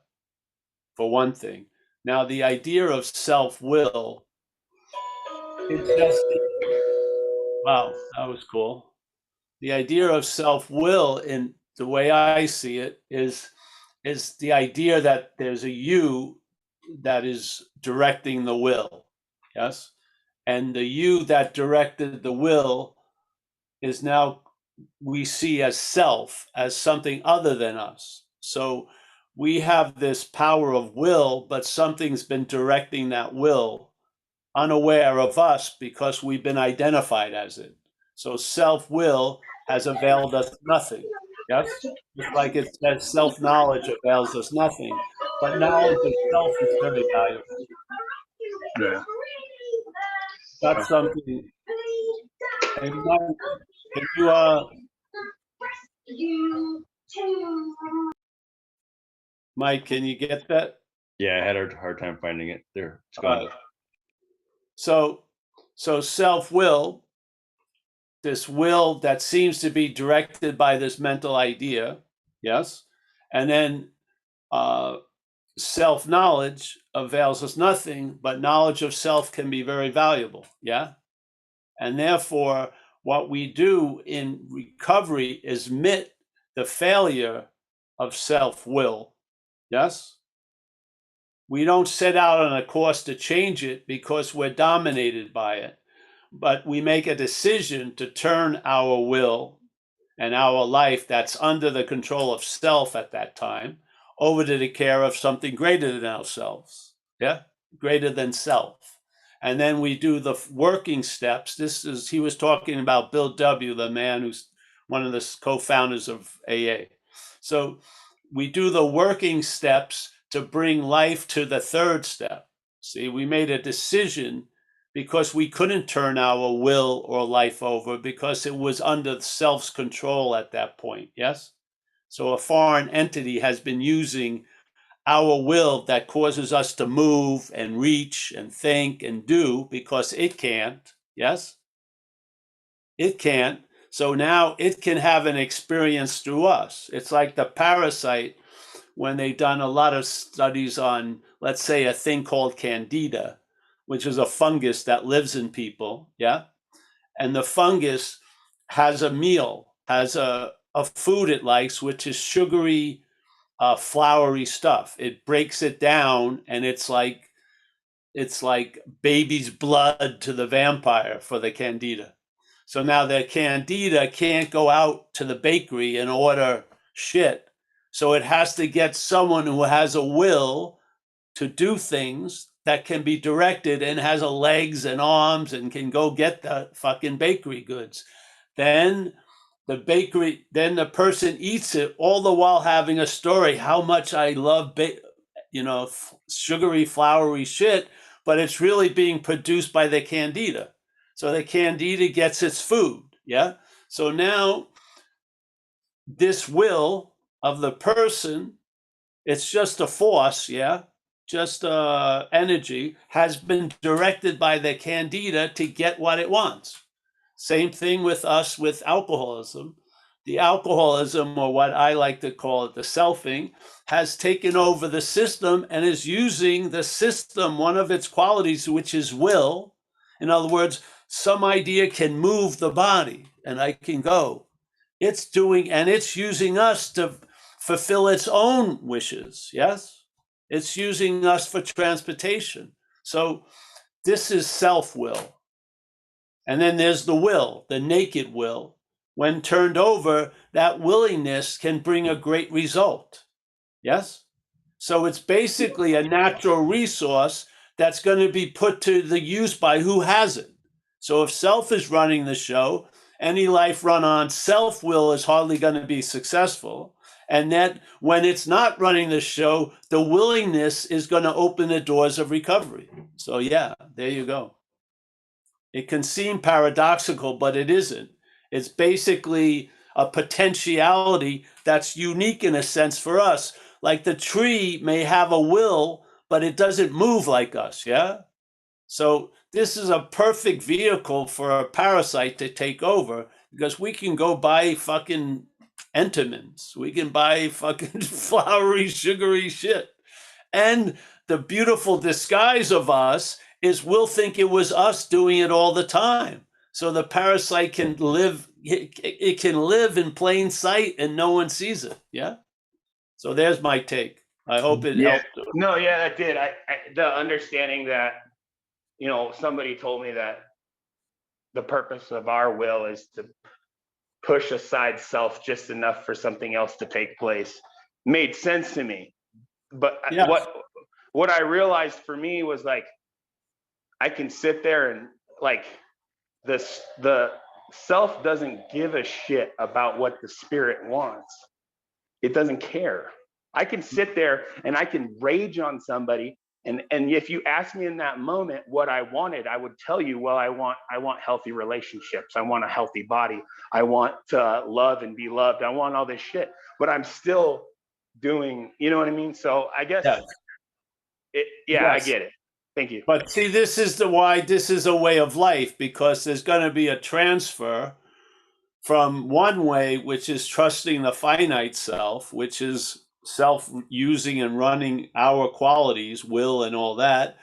For one thing. Now, the idea of self-will, it's just, wow, that was cool. The idea of self-will, in the way I see it, is the idea that there's a you that is directing the will. Yes. And the you that directed the will is now we see as self, as something other than us. So we have this power of will, but something's been directing that will, unaware of us, because we've been identified as it. So self-will has availed us nothing. Yes? Just like it says self-knowledge avails us nothing. But knowledge of self is very valuable. Yeah. That's something. And can you, Mike, can you get that? Yeah, I had a hard time finding it. There, it's gone. So self-will, this will that seems to be directed by this mental idea, yes, and then self-knowledge avails us nothing, but knowledge of self can be very valuable, yeah? And therefore, what we do in recovery is admit the failure of self-will, yes? We don't set out on a course to change it because we're dominated by it. but we make a decision to turn our will and our life that's under the control of self at that time over to the care of something greater than ourselves. Yeah, greater than self. And then we do the working steps. He was talking about Bill W., the man who's one of the co-founders of AA. So we do the working steps to bring life to the third step. See, we made a decision because we couldn't turn our will or life over because it was under self's control at that point. Yes? So a foreign entity has been using our will that causes us to move and reach and think and do because it can't. Yes? It can't. So now it can have an experience through us. It's like the parasite when they've done a lot of studies on, let's say, a thing called Candida, which is a fungus that lives in people. Yeah. And the fungus has a meal, has a food it likes, which is sugary, floury stuff. It breaks it down, and it's like baby's blood to the vampire for the Candida. So now the Candida can't go out to the bakery and order shit. So it has to get someone who has a will to do things that can be directed and has a legs and arms and can go get the fucking bakery goods. Then the person eats it, all the while having a story how much I love sugary, floury shit, but it's really being produced by the Candida. So the Candida gets its food. Yeah. So now this will of the person, it's just a force. Yeah. Just energy has been directed by the Candida to get what it wants. Same thing with us with alcoholism. The alcoholism, or what I like to call it, the selfing, has taken over the system and is using the system, one of its qualities, which is will. In other words, some idea can move the body and I can go. It's doing, and it's using us to fulfill its own wishes. Yes? It's using us for transportation. So this is self-will. And then there's the will, the naked will. When turned over, that willingness can bring a great result. Yes? So it's basically a natural resource that's going to be put to the use by who has it. So if self is running the show, any life run on self-will is hardly going to be successful. And that when it's not running the show, the willingness is going to open the doors of recovery. So yeah, there you go. It can seem paradoxical, but it isn't. It's basically a potentiality that's unique in a sense for us. Like the tree may have a will, but it doesn't move like us, yeah? So this is a perfect vehicle for a parasite to take over because we can go buy fucking Entenmann's. We can buy fucking floury, sugary shit. And the beautiful disguise of us is we'll think it was us doing it all the time. So the parasite can live, it can live in plain sight and no one sees it. Yeah. So there's my take. I hope it helped. No, yeah, that did. The understanding that, somebody told me that the purpose of our will is to push aside self just enough for something else to take place made sense to me. But yeah. What I realized for me was like, I can sit there and like the self doesn't give a shit about what the spirit wants. It doesn't care. I can sit there and I can rage on somebody. And if you ask me in that moment what I wanted, I would tell you, well, I want healthy relationships. I want a healthy body. I want to love and be loved. I want all this shit, but I'm still doing, you know what I mean? So I guess, yes. I get it. Thank you. But see, this is why this is a way of life, because there's going to be a transfer from one way, which is trusting the finite self, which is self using and running our qualities, will and all that,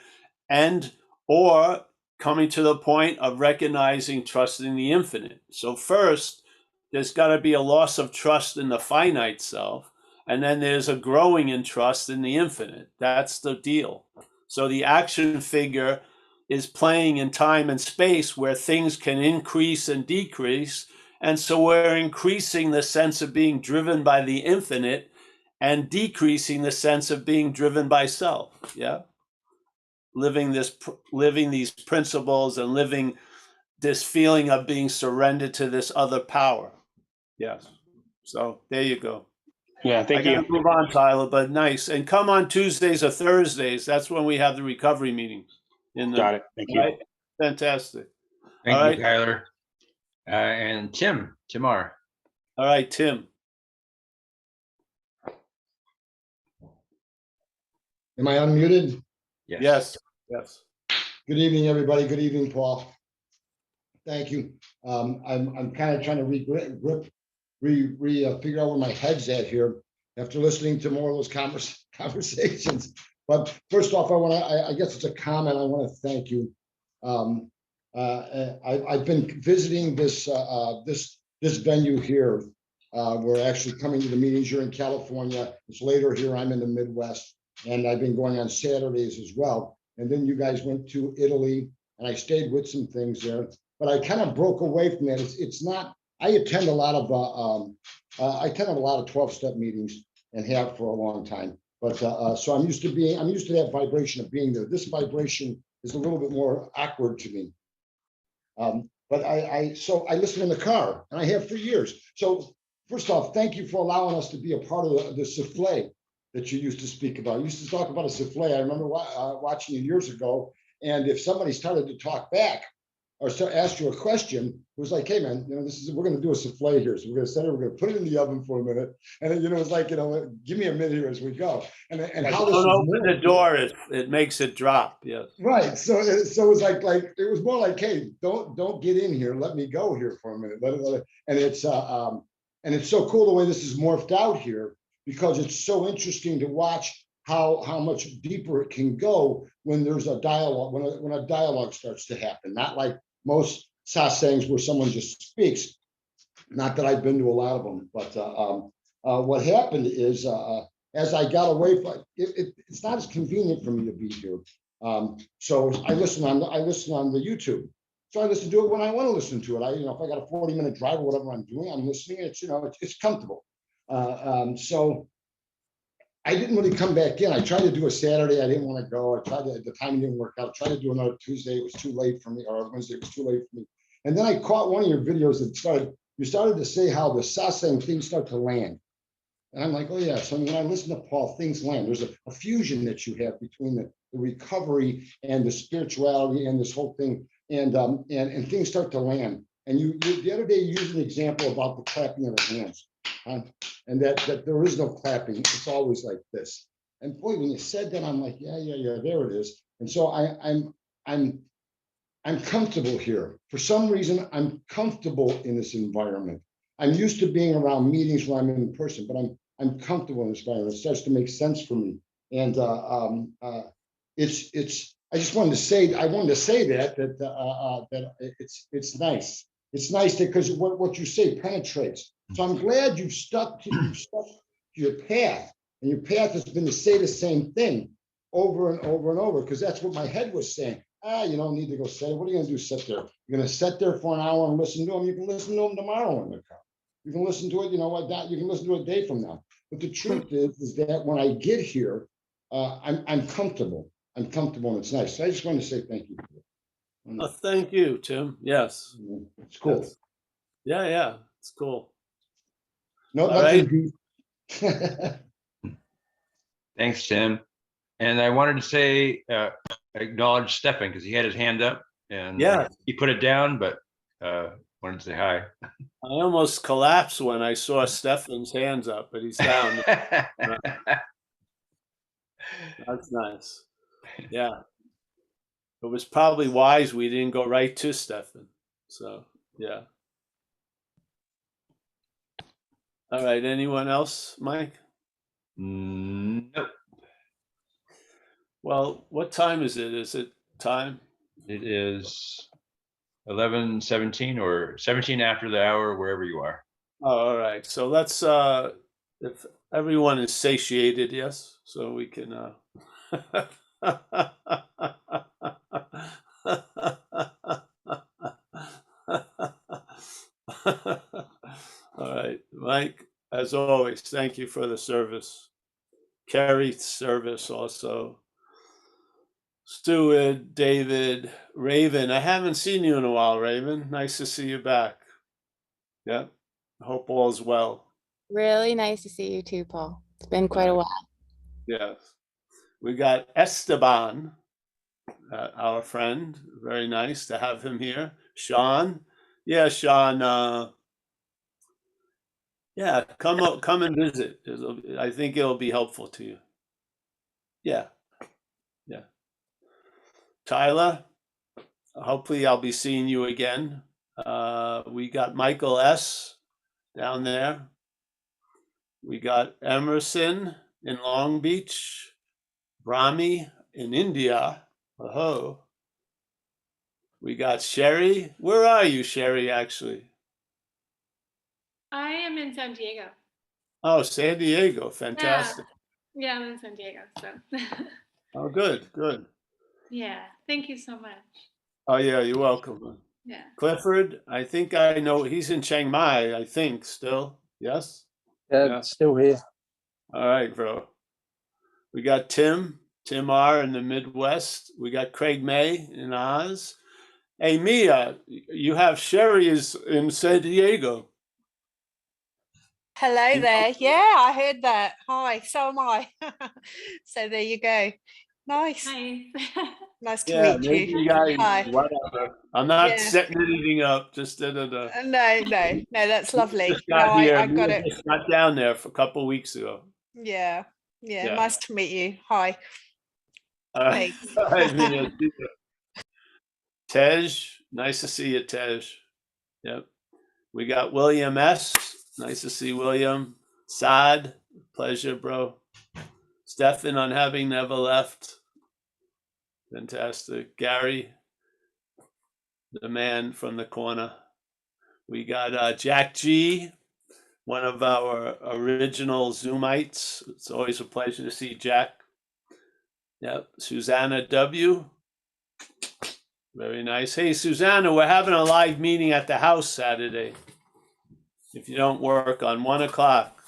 or coming to the point of recognizing, trusting the infinite. So first, there's got to be a loss of trust in the finite self, and then there's a growing in trust in the infinite. That's the deal. So the action figure is playing in time and space where things can increase and decrease. And so we're increasing the sense of being driven by the infinite and decreasing the sense of being driven by self. Yeah. Living these principles and living this feeling of being surrendered to this other power. Yes. So there you go. Yeah, I thank gotta you. move on, Tyler, but nice. And come on Tuesdays or Thursdays. That's when we have the recovery meetings. Got it. Thank you. Right? Fantastic. Thank All you, right. Tyler. And Tim R. All right, Tim. Am I unmuted? Yes. Yes. Good evening, everybody. Good evening, Paul. Thank you. I'm kind of trying to figure out where my head's at here after listening to more of those conversations. But first off, I guess it's a comment. I want to thank you. I've been visiting this venue here. We're actually coming to the meetings. You're in California. It's later here. I'm in the Midwest, and I've been going on Saturdays as well. And then you guys went to Italy, and I stayed with some things there. But I kind of broke away from that. It's not. I attend a lot of 12-step meetings and have for a long time. But so I'm used to that vibration of being there. This vibration is a little bit more awkward to me. But I listen in the car, and I have for years. So first off, thank you for allowing us to be a part of the souffle that you used to speak about. You used to talk about a souffle. I remember watching you years ago, and if somebody started to talk back or asked you a question, it was like, hey man, we're going to do a souffle here. So we're going to set it, we're going to put it in the oven for a minute. And then, it's like, give me a minute here as we go. And how this Don't open the door, it makes it drop. Yes. Right. So it was like it was more like, hey, don't get in here. Let me go here for a minute. And it's so cool the way this is morphed out here, because it's so interesting to watch how much deeper it can go when there's a dialogue, when a dialogue starts to happen. Not like most satsangs where someone just speaks. Not that I've been to a lot of them, but what happened is as I got away from it, it's not as convenient for me to be here. So I listen on the YouTube. So I listen to it when I want to listen to it. If I got a 40-minute drive or whatever I'm doing, I'm listening. It's comfortable. So I didn't really come back in. I tried to do a Saturday. I didn't want to go. The timing didn't work out. I tried to do another Tuesday. It was too late for me, or Wednesday. It was too late for me. And then I caught one of your videos that you started to say how the satsang things start to land. And I'm like, oh yeah. So when I listen to Paul, things land. There's a fusion that you have between the recovery and the spirituality and this whole thing. And things start to land. And you the other day you used an example about the clapping of the hands. And that there is no clapping. It's always like this. And boy, when you said that, I'm like, yeah, there it is. And so I'm comfortable here. For some reason, I'm comfortable in this environment. I'm used to being around meetings where I'm in person, but I'm comfortable in this environment. It starts to make sense for me. And I just wanted to say, that it's nice. It's nice because what you say penetrates. So I'm glad you've stuck to your path, and your path has been to say the same thing over and over and over, because that's what my head was saying. You don't need to go say it. What are you going to do? Sit there? You're going to sit there for an hour and listen to them. You can listen to them tomorrow in the car. You can listen to it. You can listen to it a day from now. But the truth is that when I get here, I'm comfortable. I'm comfortable, and it's nice. So I just wanted to say thank you. Thank you, Tim. Yes. It's cool. Yes. Yeah. It's cool. No, nothing. Right. Thanks, Tim. And I wanted to say, acknowledge Stefan, because he had his hand up and he put it down, but wanted to say hi. I almost collapsed when I saw Stefan's hands up, but he's down. That's nice. Yeah. It was probably wise we didn't go right to Stefan. So, yeah. All right. Anyone else, Mike? Nope. Well, what time is it? Is it time? It is 11:17 or 17 after the hour, wherever you are. Oh, all right. So let's, if everyone is satiated, yes, so we can, All right, Mike, as always, thank you for the service. Kerry's service also. Stuart, David, Raven. I haven't seen you in a while, Raven. Nice to see you back. Yep. Hope all is well. Really nice to see you too, Paul. It's been quite a while. Yes. We got Esteban, our friend. Very nice to have him here. Sean. Yeah, Sean. Yeah, come and visit. I think it'll be helpful to you. Yeah. Yeah. Tyler, hopefully I'll be seeing you again. We got Michael S. down there. We got Emerson in Long Beach, Brahmi in India. Oh, we got Sherry. Where are you, Sherry, actually? I am in San Diego. Oh, San Diego. Fantastic. Yeah, I'm in San Diego. So. Oh, good, good. Yeah, thank you so much. Oh, yeah, you're welcome. Yeah. Clifford, I think I know he's in Chiang Mai, I think, still. Yes? Yeah, still here. All right, bro. We got Tim R in the Midwest. We got Craig May in Oz. Hey, Mia, you have Sherry is in San Diego. Hello there. Yeah, I heard that. Hi, so am I. So there you go. Nice. Nice. Nice to Yeah, meet maybe you. you guys, Hi. whatever. I'm not Yeah. setting anything up, just No, that's lovely. Just No, got here. I got Mia it. just got down there for a couple of weeks ago. Yeah. Yeah. Nice to meet you. Hi. All right. Thanks. All right, Mia. See you. Tej, nice to see you, Tej. Yep. We got William S. Nice to see William. Saad, pleasure, bro. Stefan on having never left. Fantastic. Gary, the man from the corner. We got Jack G, one of our original Zoomites. It's always a pleasure to see Jack. Yep. Susanna W. Very nice. Hey, Susanna, we're having a live meeting at the house Saturday. If you don't work on 1 o'clock.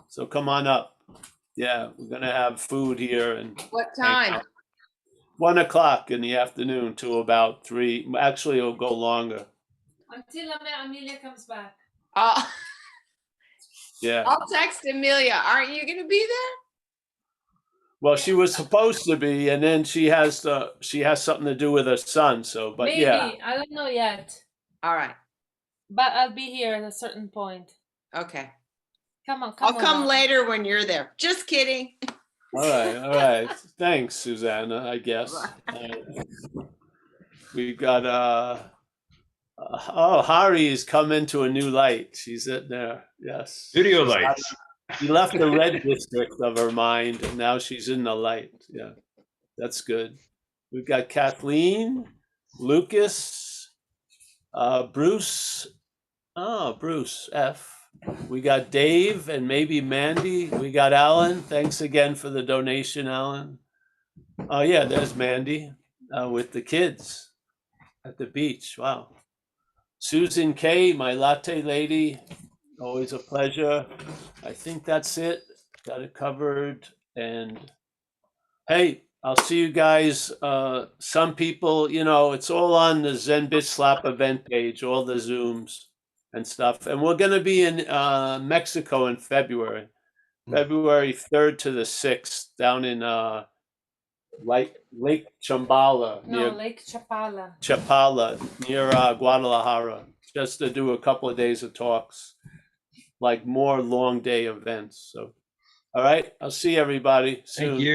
So come on up. Yeah, we're going to have food here. And what time? 1 o'clock in the afternoon to about 3. Actually, it'll go longer. Until Amelia comes back. Yeah. I'll text Amelia. Aren't you going to be there? Well, she was supposed to be, and then she has something to do with her son. So, but Maybe. yeah. I don't know yet. All right. But I'll be here at a certain point. Okay. Come on, I'll come later when you're there. Just kidding. All right. Thanks, Susanna, I guess. We've got Hari has come into a new light. She's in there. Yes. Video lights. She left the red district of her mind, and now she's in the light. Yeah, that's good. We've got Kathleen, Lucas, Bruce. Oh, Bruce F. We got Dave and maybe Mandy. We got Alan. Thanks again for the donation, Alan. Oh yeah, there's Mandy with the kids at the beach. Wow. Susan K, my latte lady. Always a pleasure. I think that's it. Got it covered. And hey, I'll see you guys. Some people, it's all on the ZenBit Slap event page, all the Zooms and stuff. And we're going to be in Mexico in February, February 3rd to the 6th, down in Lake Chapala. Lake Chapala. Chapala, near Guadalajara, just to do a couple of days of talks. Like more long day events. So, all right, I'll see everybody soon. Thank you.